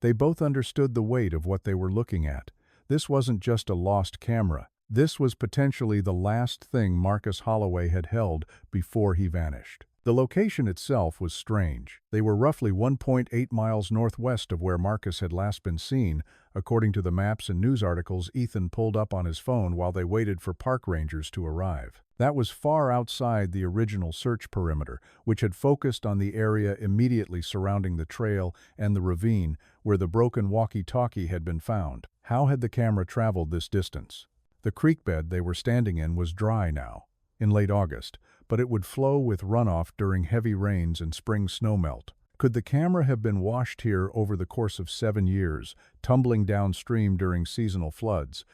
They both understood the weight of what they were looking at. This wasn't just a lost camera. This was potentially the last thing Marcus Holloway had held before he vanished. The location itself was strange. They were roughly 1.8 miles northwest of where Marcus had last been seen, according to the maps and news articles Ethan pulled up on his phone while they waited for park rangers to arrive. That was far outside the original search perimeter, which had focused on the area immediately surrounding the trail and the ravine where the broken walkie-talkie had been found. How had the camera traveled this distance? The creek bed they were standing in was dry now, in late August, but it would flow with runoff during heavy rains and spring snowmelt. Could the camera have been washed here over the course of 7 years, tumbling downstream during seasonal floods?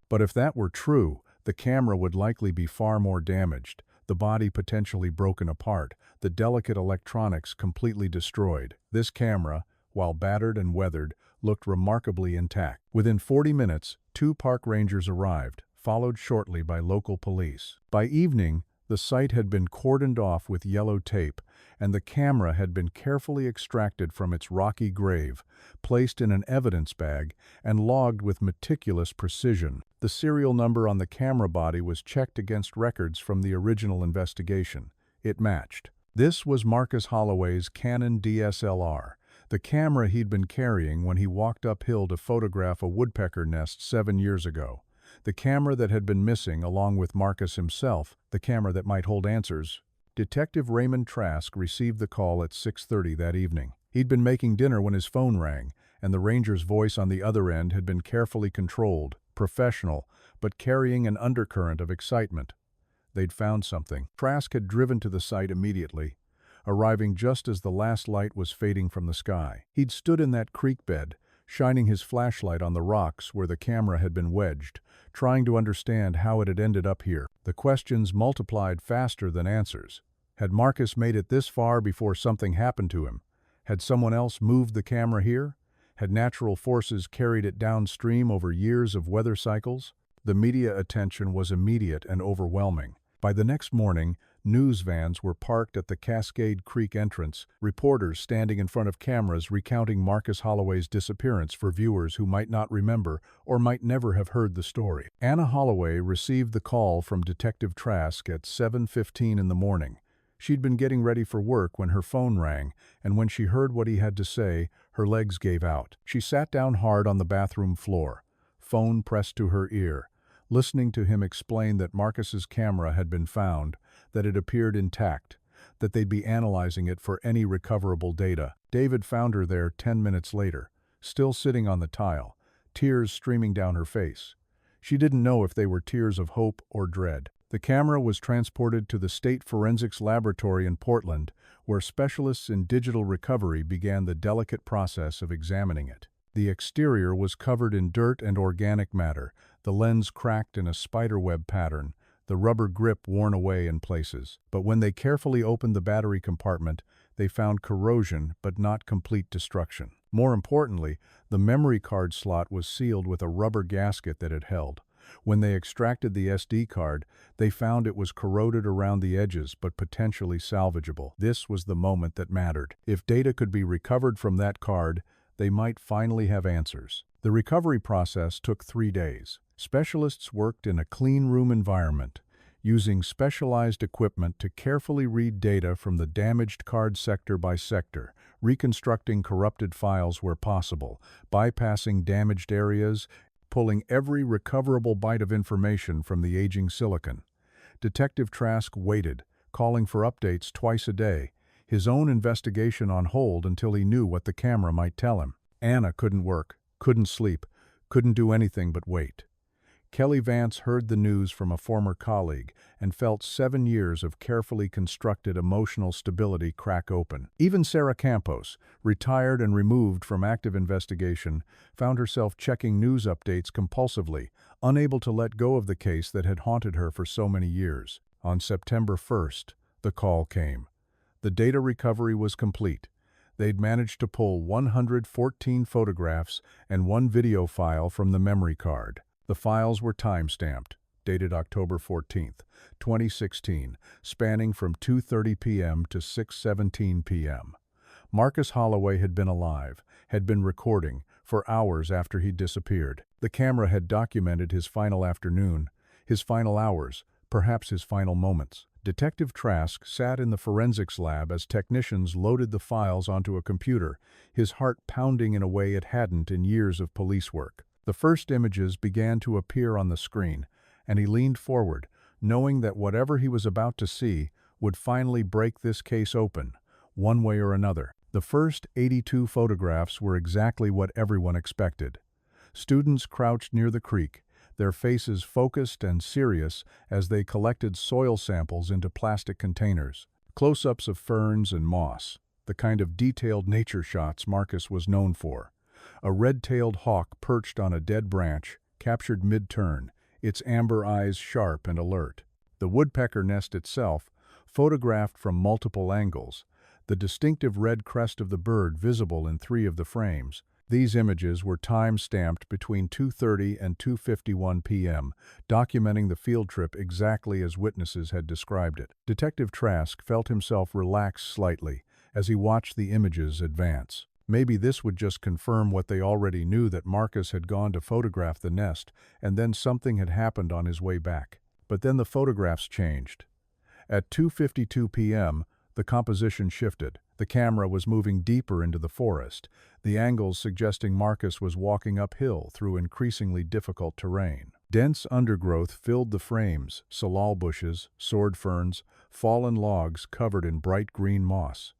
But if that were true, the camera would likely be far more damaged, the body potentially broken apart, the delicate electronics completely destroyed. This camera, while battered and weathered, looked remarkably intact. Within 40 minutes, 2 park rangers arrived, followed shortly by local police. By evening, the site had been cordoned off with yellow tape, and the camera had been carefully extracted from its rocky grave, placed in an evidence bag, and logged with meticulous precision. The serial number on the camera body was checked against records from the original investigation. It matched. This was Marcus Holloway's Canon DSLR, the camera he'd been carrying when he walked uphill to photograph a woodpecker nest 7 years ago. The camera that had been missing, along with Marcus himself, the camera that might hold answers. Detective Raymond Trask received the call at 6:30 that evening. He'd been making dinner when his phone rang, and the ranger's voice on the other end had been carefully controlled, professional, but carrying an undercurrent of excitement. They'd found something. Trask had driven to the site immediately, arriving just as the last light was fading from the sky. He'd stood in that creek bed, shining his flashlight on the rocks where the camera had been wedged, trying to understand how it had ended up here. The questions multiplied faster than answers. Had Marcus made it this far before something happened to him? Had someone else moved the camera here? Had natural forces carried it downstream over years of weather cycles? The media attention was immediate and overwhelming. By the next morning, news vans were parked at the Cascade Creek entrance, reporters standing in front of cameras recounting Marcus Holloway's disappearance for viewers who might not remember or might never have heard the story. Anna Holloway received the call from Detective Trask at 7:15 in the morning. She'd been getting ready for work when her phone rang, and when she heard what he had to say, her legs gave out. She sat down hard on the bathroom floor, phone pressed to her ear, listening to him explain that Marcus's camera had been found, that it appeared intact, that they'd be analyzing it for any recoverable data. David found her there 10 minutes later, still sitting on the tile, tears streaming down her face. She didn't know if they were tears of hope or dread. The camera was transported to the State Forensics Laboratory in Portland, where specialists in digital recovery began the delicate process of examining it. The exterior was covered in dirt and organic matter, the lens cracked in a spiderweb pattern, the rubber grip worn away in places. But when they carefully opened the battery compartment, they found corrosion but not complete destruction. More importantly, the memory card slot was sealed with a rubber gasket that it held. When they extracted the SD card, they found it was corroded around the edges but potentially salvageable. This was the moment that mattered. If data could be recovered from that card, they might finally have answers. The recovery process took 3 days. Specialists worked in a clean room environment, using specialized equipment to carefully read data from the damaged card sector by sector, reconstructing corrupted files where possible, bypassing damaged areas, pulling every recoverable byte of information from the aging silicon. Detective Trask waited, calling for updates twice a day, his own investigation on hold until he knew what the camera might tell him. Anna couldn't work, couldn't sleep, couldn't do anything but wait. Kelly Vance heard the news from a former colleague and felt 7 years of carefully constructed emotional stability crack open. Even Sarah Campos, retired and removed from active investigation, found herself checking news updates compulsively, unable to let go of the case that had haunted her for so many years. On September 1st, the call came. The data recovery was complete. They'd managed to pull 114 photographs and 1 video file from the memory card. The files were time-stamped, dated October 14, 2016, spanning from 2:30 p.m. to 6:17 p.m. Marcus Holloway had been alive, had been recording, for hours after he'd disappeared. The camera had documented his final afternoon, his final hours, perhaps his final moments. Detective Trask sat in the forensics lab as technicians loaded the files onto a computer, his heart pounding in a way it hadn't in years of police work. The first images began to appear on the screen, and he leaned forward, knowing that whatever he was about to see would finally break this case open, one way or another. The first 82 photographs were exactly what everyone expected. Students crouched near the creek, their faces focused and serious as they collected soil samples into plastic containers. Close-ups of ferns and moss, the kind of detailed nature shots Marcus was known for. A red-tailed hawk perched on a dead branch, captured mid-turn, its amber eyes sharp and alert. The woodpecker nest itself, photographed from multiple angles, the distinctive red crest of the bird visible in 3 of the frames. These images were time-stamped between 2:30 and 2:51 p.m., documenting the field trip exactly as witnesses had described it. Detective Trask felt himself relax slightly as he watched the images advance. Maybe this would just confirm what they already knew, that Marcus had gone to photograph the nest, and then something had happened on his way back. But then the photographs changed. At 2:52 p.m., the composition shifted. The camera was moving deeper into the forest, the angles suggesting Marcus was walking uphill through increasingly difficult terrain. Dense undergrowth filled the frames, salal bushes, sword ferns, fallen logs covered in bright green moss.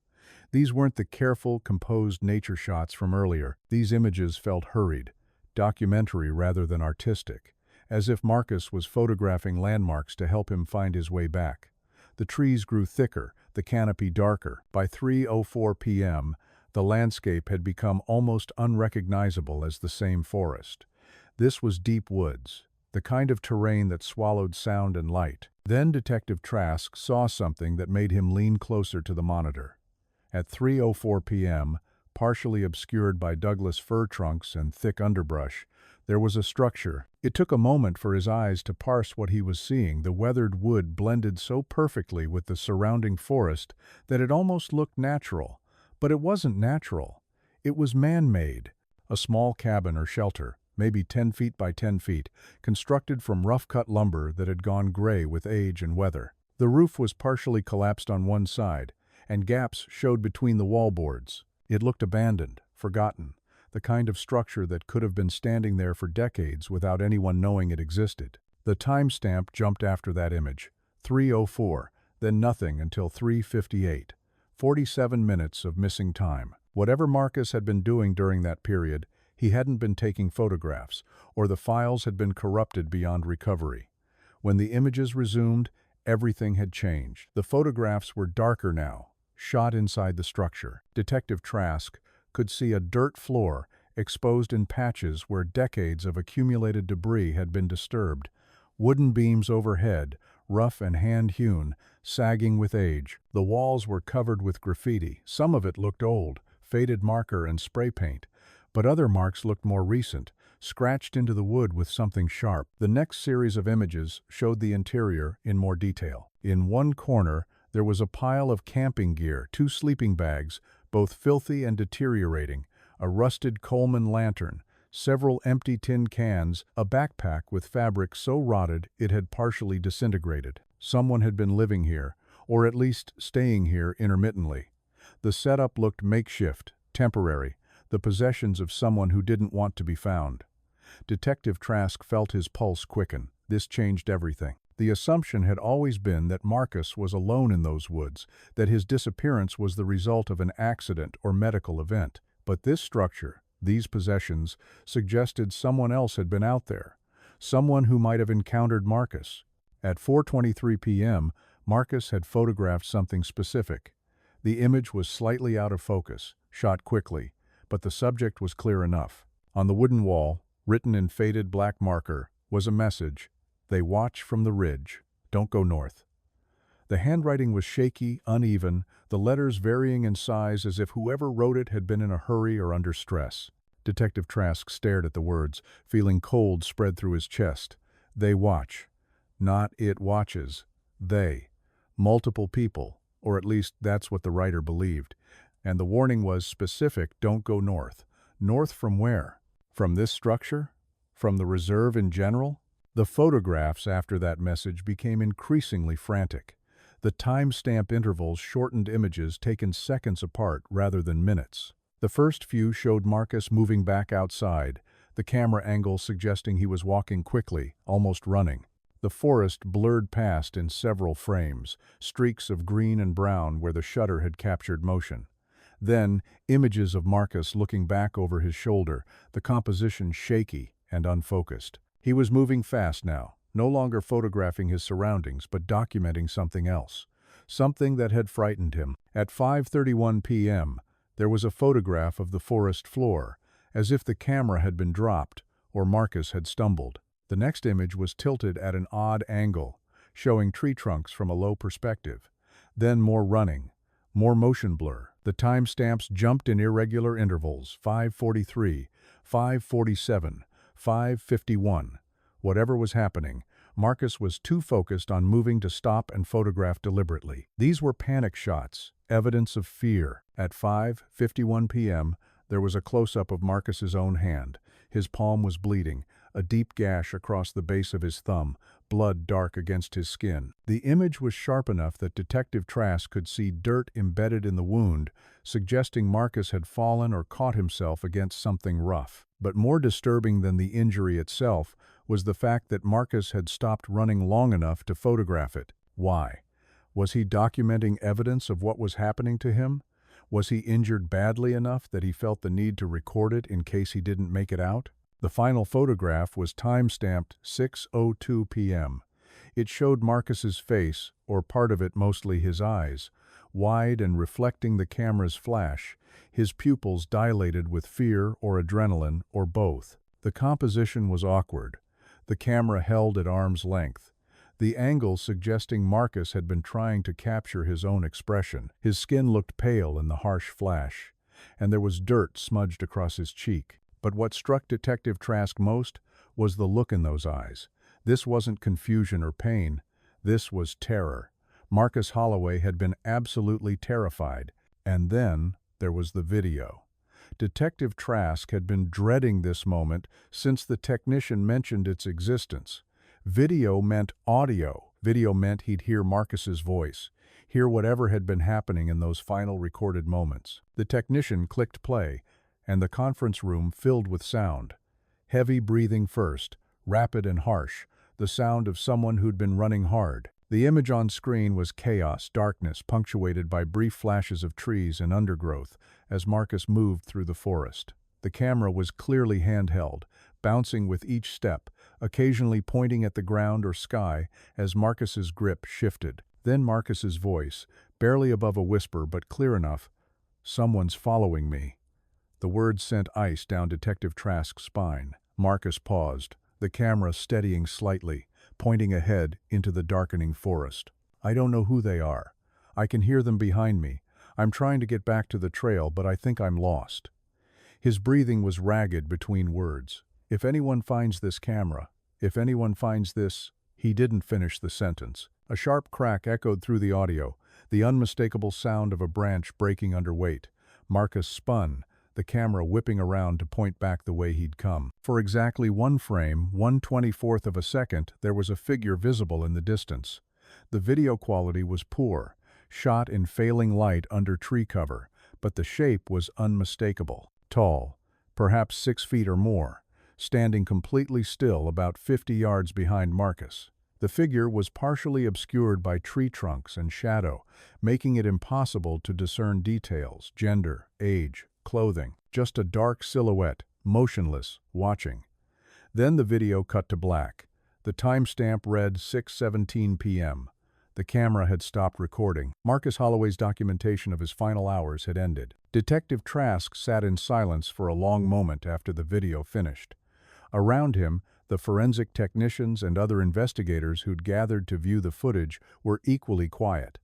These weren't the careful, composed nature shots from earlier. These images felt hurried, documentary rather than artistic, as if Marcus was photographing landmarks to help him find his way back. The trees grew thicker, the canopy darker. By 3:04 p.m., the landscape had become almost unrecognizable as the same forest. This was deep woods, the kind of terrain that swallowed sound and light. Then Detective Trask saw something that made him lean closer to the monitor. At 3:04 p.m., partially obscured by Douglas fir trunks and thick underbrush, there was a structure. It took a moment for his eyes to parse what he was seeing. The weathered wood blended so perfectly with the surrounding forest that it almost looked natural. But it wasn't natural. It was man-made. A small cabin or shelter, maybe 10 feet by 10 feet, constructed from rough-cut lumber that had gone gray with age and weather. The roof was partially collapsed on one side, and gaps showed between the wallboards. It looked abandoned, forgotten, the kind of structure that could have been standing there for decades without anyone knowing it existed. The timestamp jumped after that image, 3:04, then nothing until 3:58. 47 minutes of missing time. Whatever Marcus had been doing during that period, he hadn't been taking photographs, or the files had been corrupted beyond recovery. When the images resumed, everything had changed. The photographs were darker now, shot inside the structure. Detective Trask could see a dirt floor exposed in patches where decades of accumulated debris had been disturbed. Wooden beams overhead, rough and hand-hewn, sagging with age. The walls were covered with graffiti. Some of it looked old, faded marker and spray paint, but other marks looked more recent, scratched into the wood with something sharp. The next series of images showed the interior in more detail. In one corner, there was a pile of camping gear, 2 sleeping bags, both filthy and deteriorating, a rusted Coleman lantern, several empty tin cans, a backpack with fabric so rotted it had partially disintegrated. Someone had been living here, or at least staying here intermittently. The setup looked makeshift, temporary, the possessions of someone who didn't want to be found. Detective Trask felt his pulse quicken. This changed everything. The assumption had always been that Marcus was alone in those woods, that his disappearance was the result of an accident or medical event. But this structure, these possessions, suggested someone else had been out there, someone who might have encountered Marcus. At 4:23 p.m., Marcus had photographed something specific. The image was slightly out of focus, shot quickly, but the subject was clear enough. On the wooden wall, written in faded black marker, was a message: "They watch from the ridge. Don't go north." The handwriting was shaky, uneven, the letters varying in size as if whoever wrote it had been in a hurry or under stress. Detective Trask stared at the words, feeling cold spread through his chest. They watch. Not it watches. They. Multiple people, or at least that's what the writer believed. And the warning was specific: don't go north. North from where? From this structure? From the reserve in general? The photographs after that message became increasingly frantic. The timestamp intervals shortened images taken seconds apart rather than minutes. The first few showed Marcus moving back outside, the camera angle suggesting he was walking quickly, almost running. The forest blurred past in several frames, streaks of green and brown where the shutter had captured motion. Then, images of Marcus looking back over his shoulder, the composition shaky and unfocused. He was moving fast now, no longer photographing his surroundings, but documenting something else. Something that had frightened him. At 5:31 p.m., there was a photograph of the forest floor, as if the camera had been dropped or Marcus had stumbled. The next image was tilted at an odd angle, showing tree trunks from a low perspective. Then more running, more motion blur. The timestamps jumped in irregular intervals: 5:43, 5:47, 5:51. Whatever was happening, Marcus was too focused on moving to stop and photograph deliberately. These were panic shots, evidence of fear. At 5:51 p.m., there was a close-up of Marcus's own hand. His palm was bleeding, a deep gash across the base of his thumb, blood dark against his skin. The image was sharp enough that Detective Trask could see dirt embedded in the wound, suggesting Marcus had fallen or caught himself against something rough. But more disturbing than the injury itself was the fact that Marcus had stopped running long enough to photograph it. Why? Was he documenting evidence of what was happening to him? Was he injured badly enough that he felt the need to record it in case he didn't make it out? The final photograph was time-stamped 6:02 p.m. It showed Marcus's face, or part of it, mostly his eyes, wide and reflecting the camera's flash, his pupils dilated with fear or adrenaline, or both. The composition was awkward. The camera held at arm's length, the angle suggesting Marcus had been trying to capture his own expression. His skin looked pale in the harsh flash, and there was dirt smudged across his cheek. But what struck Detective Trask most was the look in those eyes. This wasn't confusion or pain. This was terror. Marcus Holloway had been absolutely terrified. And then there was the video. Detective Trask had been dreading this moment since the technician mentioned its existence. Video meant audio. Video meant he'd hear Marcus's voice, hear whatever had been happening in those final recorded moments. The technician clicked play, and the conference room filled with sound. Heavy breathing first, rapid and harsh, the sound of someone who'd been running hard. The image on screen was chaos, darkness, punctuated by brief flashes of trees and undergrowth as Marcus moved through the forest. The camera was clearly handheld, bouncing with each step, occasionally pointing at the ground or sky as Marcus's grip shifted. Then Marcus's voice, barely above a whisper but clear enough, "Someone's following me." The words sent ice down Detective Trask's spine. Marcus paused, the camera steadying slightly, pointing ahead into the darkening forest. "I don't know who they are. I can hear them behind me. I'm trying to get back to the trail, but I think I'm lost." His breathing was ragged between words. "If anyone finds this camera, if anyone finds this—" He didn't finish the sentence. A sharp crack echoed through the audio, the unmistakable sound of a branch breaking under weight. Marcus spun, the camera whipping around to point back the way he'd come. For exactly one frame, 1/24th of a second, there was a figure visible in the distance. The video quality was poor, shot in failing light under tree cover, but the shape was unmistakable. Tall, perhaps 6 feet or more, standing completely still about 50 yards behind Marcus. The figure was partially obscured by tree trunks and shadow, making it impossible to discern details, gender, age, clothing. Just a dark silhouette, motionless, watching. Then the video cut to black. The timestamp read 6:17 p.m. The camera had stopped recording. Marcus Holloway's documentation of his final hours had ended. Detective Trask sat in silence for a long moment after the video finished. Around him, the forensic technicians and other investigators who'd gathered to view the footage were equally quiet.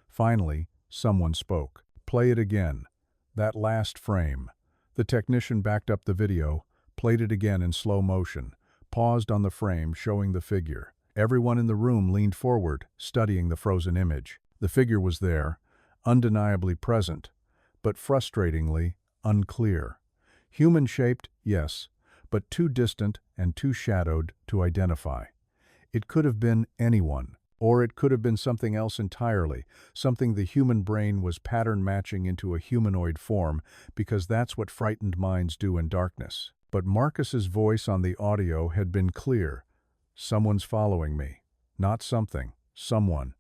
Finally, someone spoke. "Play it again. That last frame." The technician backed up the video, played it again in slow motion, paused on the frame showing the figure. Everyone in the room leaned forward, studying the frozen image. The figure was there, undeniably present, but frustratingly unclear. Human-shaped, yes, but too distant and too shadowed to identify. It could have been anyone, or it could have been something else entirely, something the human brain was pattern-matching into a humanoid form, because that's what frightened minds do in darkness. But Marcus's voice on the audio had been clear. "Someone's following me." Not something, someone.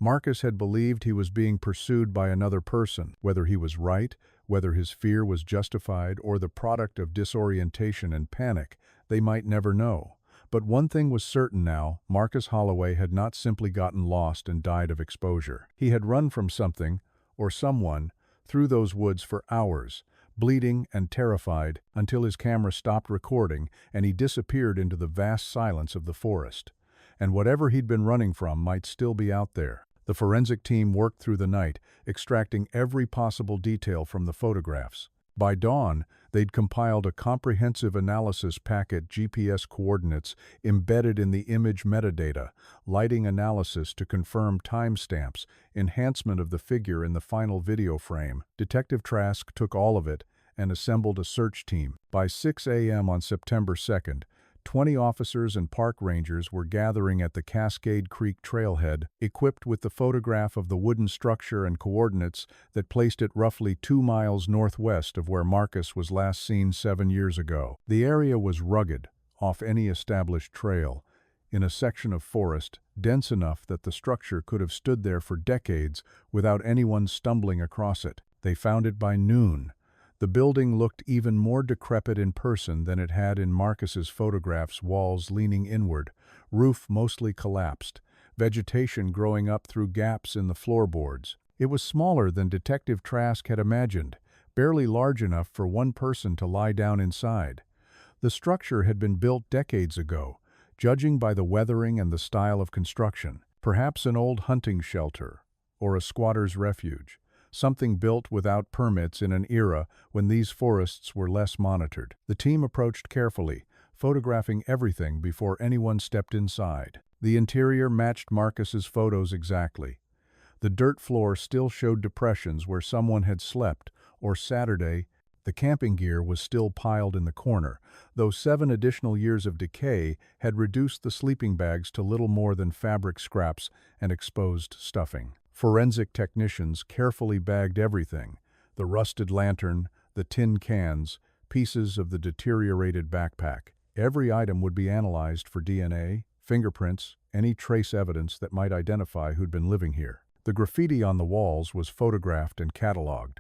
Marcus had believed he was being pursued by another person. Whether he was right, whether his fear was justified, or the product of disorientation and panic, they might never know. But one thing was certain now: Marcus Holloway had not simply gotten lost and died of exposure. He had run from something, or someone, through those woods for hours, bleeding and terrified, until his camera stopped recording and he disappeared into the vast silence of the forest. And whatever he'd been running from might still be out there. The forensic team worked through the night, extracting every possible detail from the photographs. By dawn, they'd compiled a comprehensive analysis packet, GPS coordinates embedded in the image metadata, lighting analysis to confirm timestamps, enhancement of the figure in the final video frame. Detective Trask took all of it and assembled a search team. By 6 a.m. on September 2nd, 20 officers and park rangers were gathering at the Cascade Creek trailhead, equipped with the photograph of the wooden structure and coordinates that placed it roughly 2 miles northwest of where Marcus was last seen 7 years ago. The area was rugged, off any established trail, in a section of forest dense enough that the structure could have stood there for decades without anyone stumbling across it. They found it by noon. The building looked even more decrepit in person than it had in Marcus's photographs, walls leaning inward, roof mostly collapsed, vegetation growing up through gaps in the floorboards. It was smaller than Detective Trask had imagined, barely large enough for one person to lie down inside. The structure had been built decades ago, judging by the weathering and the style of construction. Perhaps an old hunting shelter, or a squatter's refuge. Something built without permits in an era when these forests were less monitored. The team approached carefully, photographing everything before anyone stepped inside. The interior matched Marcus's photos exactly. The dirt floor still showed depressions where someone had slept, or Saturday. The camping gear was still piled in the corner, though 7 additional years of decay had reduced the sleeping bags to little more than fabric scraps and exposed stuffing. Forensic technicians carefully bagged everything: the rusted lantern, the tin cans, pieces of the deteriorated backpack. Every item would be analyzed for DNA, fingerprints, any trace evidence that might identify who'd been living here. The graffiti on the walls was photographed and cataloged.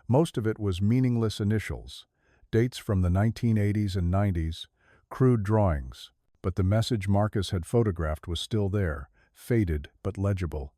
Most of it was meaningless initials, dates from the 1980s and 90s, crude drawings, but the message Marcus had photographed was still there, faded but legible.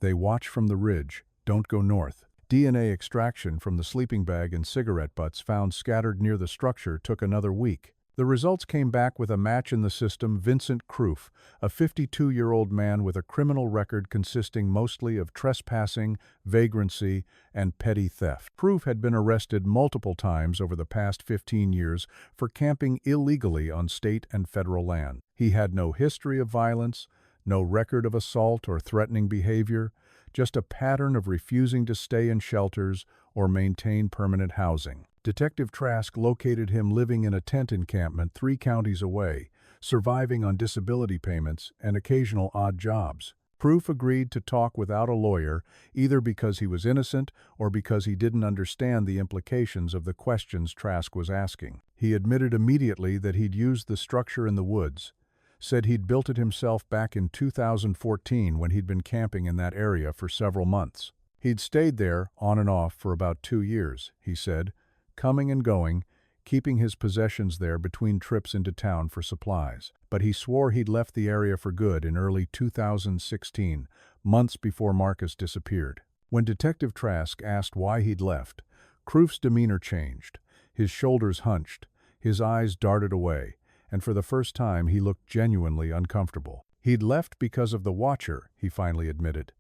"They watch from the ridge, don't go north." DNA extraction from the sleeping bag and cigarette butts found scattered near the structure took another week. The results came back with a match in the system: Vincent Kroof, a 52-year-old man with a criminal record consisting mostly of trespassing, vagrancy, and petty theft. Kroof had been arrested multiple times over the past 15 years for camping illegally on state and federal land. He had no history of violence, no record of assault or threatening behavior, just a pattern of refusing to stay in shelters or maintain permanent housing. Detective Trask located him living in a tent encampment 3 counties away, surviving on disability payments and occasional odd jobs. Kroof agreed to talk without a lawyer, either because he was innocent or because he didn't understand the implications of the questions Trask was asking. He admitted immediately that he'd used the structure in the woods, said he'd built it himself back in 2014 when he'd been camping in that area for several months. He'd stayed there, on and off, for about 2 years, he said, coming and going, keeping his possessions there between trips into town for supplies. But he swore he'd left the area for good in early 2016, months before Marcus disappeared. When Detective Trask asked why he'd left, Kroof's demeanor changed. His shoulders hunched, his eyes darted away, and for the first time he looked genuinely uncomfortable. He'd left because of the watcher, he finally admitted.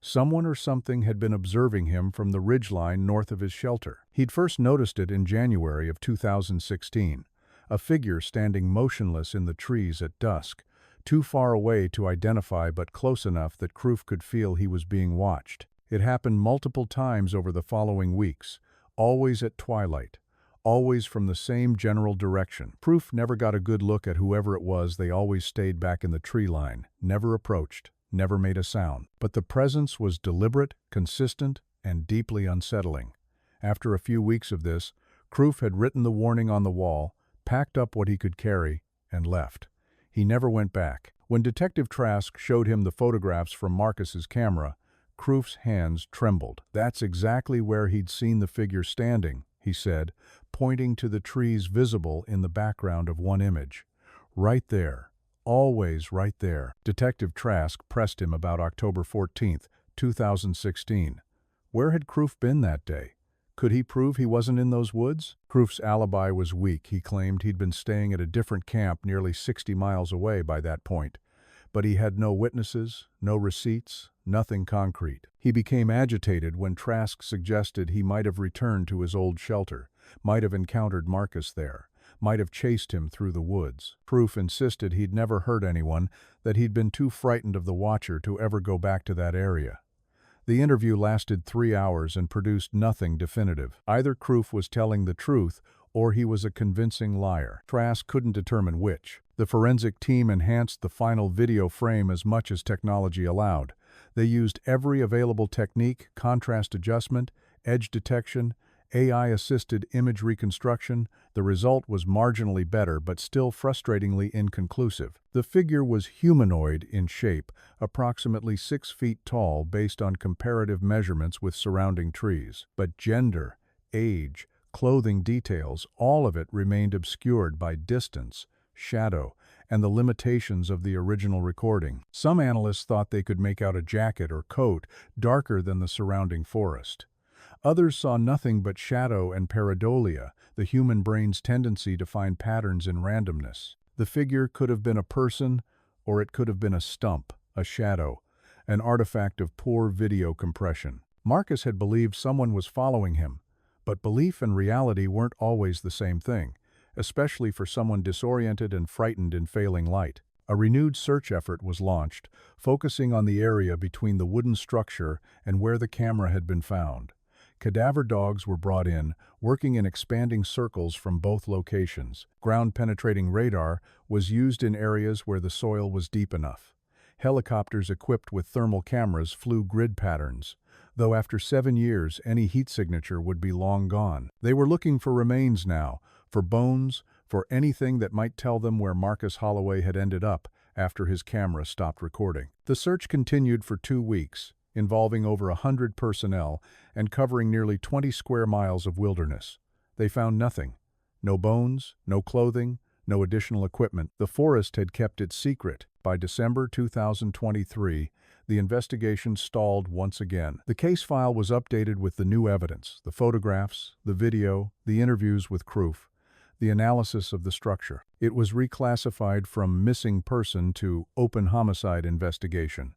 Someone or something had been observing him from the ridgeline north of his shelter. He'd first noticed it in January of 2016, a figure standing motionless in the trees at dusk, too far away to identify but close enough that Kroof could feel he was being watched. It happened multiple times over the following weeks, always at twilight, always from the same general direction. Kroof never got a good look at whoever it was. They always stayed back in the tree line, never approached, never made a sound. But the presence was deliberate, consistent, and deeply unsettling. After a few weeks of this, Kroof had written the warning on the wall, packed up what he could carry, and left. He never went back. When Detective Trask showed him the photographs from Marcus's camera, Kroof's hands trembled. That's exactly where he'd seen the figure standing, he said, pointing to the trees visible in the background of one image. Right there. Always right there. Detective Trask pressed him about October 14, 2016. Where had Kroof been that day? Could he prove he wasn't in those woods? Kroof's alibi was weak. He claimed he'd been staying at a different camp nearly 60 miles away by that point. But he had no witnesses, no receipts, nothing concrete. He became agitated when Trask suggested he might have returned to his old shelter, might have encountered Marcus there, might have chased him through the woods. Kroof insisted he'd never hurt anyone, that he'd been too frightened of the watcher to ever go back to that area. The interview lasted 3 hours and produced nothing definitive. Either Kroof was telling the truth or he was a convincing liar. Trask couldn't determine which. The forensic team enhanced the final video frame as much as technology allowed. They used every available technique: contrast adjustment, edge detection, AI-assisted image reconstruction. The result was marginally better, but still frustratingly inconclusive. The figure was humanoid in shape, approximately 6 feet tall based on comparative measurements with surrounding trees. But gender, age, clothing details, all of it remained obscured by distance, shadow, and the limitations of the original recording. Some analysts thought they could make out a jacket or coat darker than the surrounding forest. Others saw nothing but shadow and pareidolia, the human brain's tendency to find patterns in randomness. The figure could have been a person, or it could have been a stump, a shadow, an artifact of poor video compression. Marcus had believed someone was following him, but belief and reality weren't always the same thing, especially for someone disoriented and frightened in failing light. A renewed search effort was launched, focusing on the area between the wooden structure and where the camera had been found. Cadaver dogs were brought in, working in expanding circles from both locations. Ground-penetrating radar was used in areas where the soil was deep enough. Helicopters equipped with thermal cameras flew grid patterns, though after 7 years any heat signature would be long gone. They were looking for remains now, for bones, for anything that might tell them where Marcus Holloway had ended up after his camera stopped recording. The search continued for 2 weeks, involving over 100 personnel and covering nearly 20 square miles of wilderness. They found nothing. No bones, no clothing, no additional equipment. The forest had kept it secret. By December 2023, the investigation stalled once again. The case file was updated with the new evidence: the photographs, the video, the interviews with Kroof. the analysis of the structure. It was reclassified from missing person to open homicide investigation.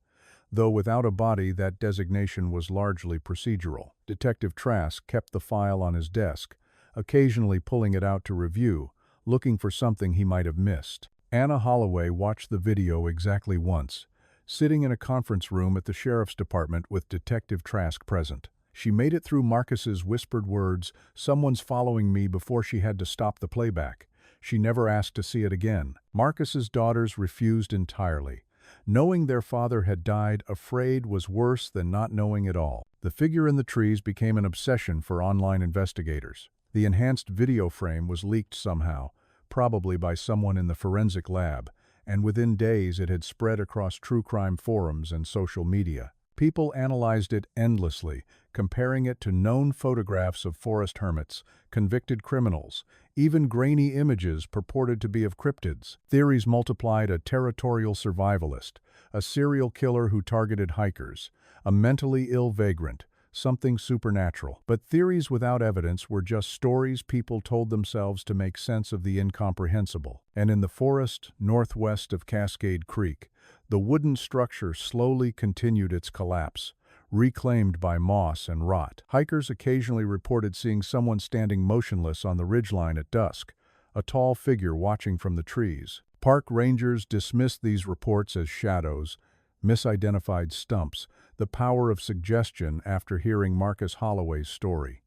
Though without a body, that designation was largely procedural. Detective Trask kept the file on his desk, occasionally pulling it out to review, looking for something he might have missed. Anna Holloway watched the video exactly once, sitting in a conference room at the sheriff's department with Detective Trask present. She made it through Marcus's whispered words, "Someone's following me," before she had to stop the playback. She never asked to see it again. Marcus's daughters refused entirely. Knowing their father had died, afraid, was worse than not knowing at all. The figure in the trees became an obsession for online investigators. The enhanced video frame was leaked somehow, probably by someone in the forensic lab, and within days it had spread across true crime forums and social media. People analyzed it endlessly, comparing it to known photographs of forest hermits, convicted criminals, even grainy images purported to be of cryptids. Theories multiplied: a territorial survivalist, a serial killer who targeted hikers, a mentally ill vagrant, something supernatural. But theories without evidence were just stories people told themselves to make sense of the incomprehensible. And in the forest northwest of Cascade Creek, the wooden structure slowly continued its collapse, reclaimed by moss and rot. Hikers occasionally reported seeing someone standing motionless on the ridgeline at dusk, a tall figure watching from the trees. Park rangers dismissed these reports as shadows, misidentified stumps, the power of suggestion after hearing Marcus Holloway's story.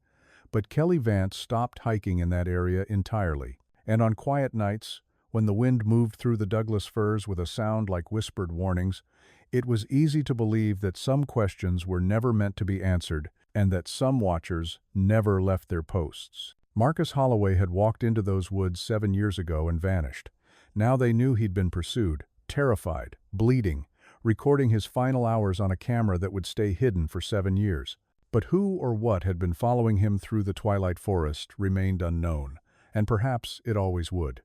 But Kelly Vance stopped hiking in that area entirely, and on quiet nights, when the wind moved through the Douglas firs with a sound like whispered warnings, it was easy to believe that some questions were never meant to be answered and that some watchers never left their posts. Marcus Holloway had walked into those woods 7 years ago and vanished. Now they knew he'd been pursued, terrified, bleeding, recording his final hours on a camera that would stay hidden for 7 years. But who or what had been following him through the twilight forest remained unknown, and perhaps it always would.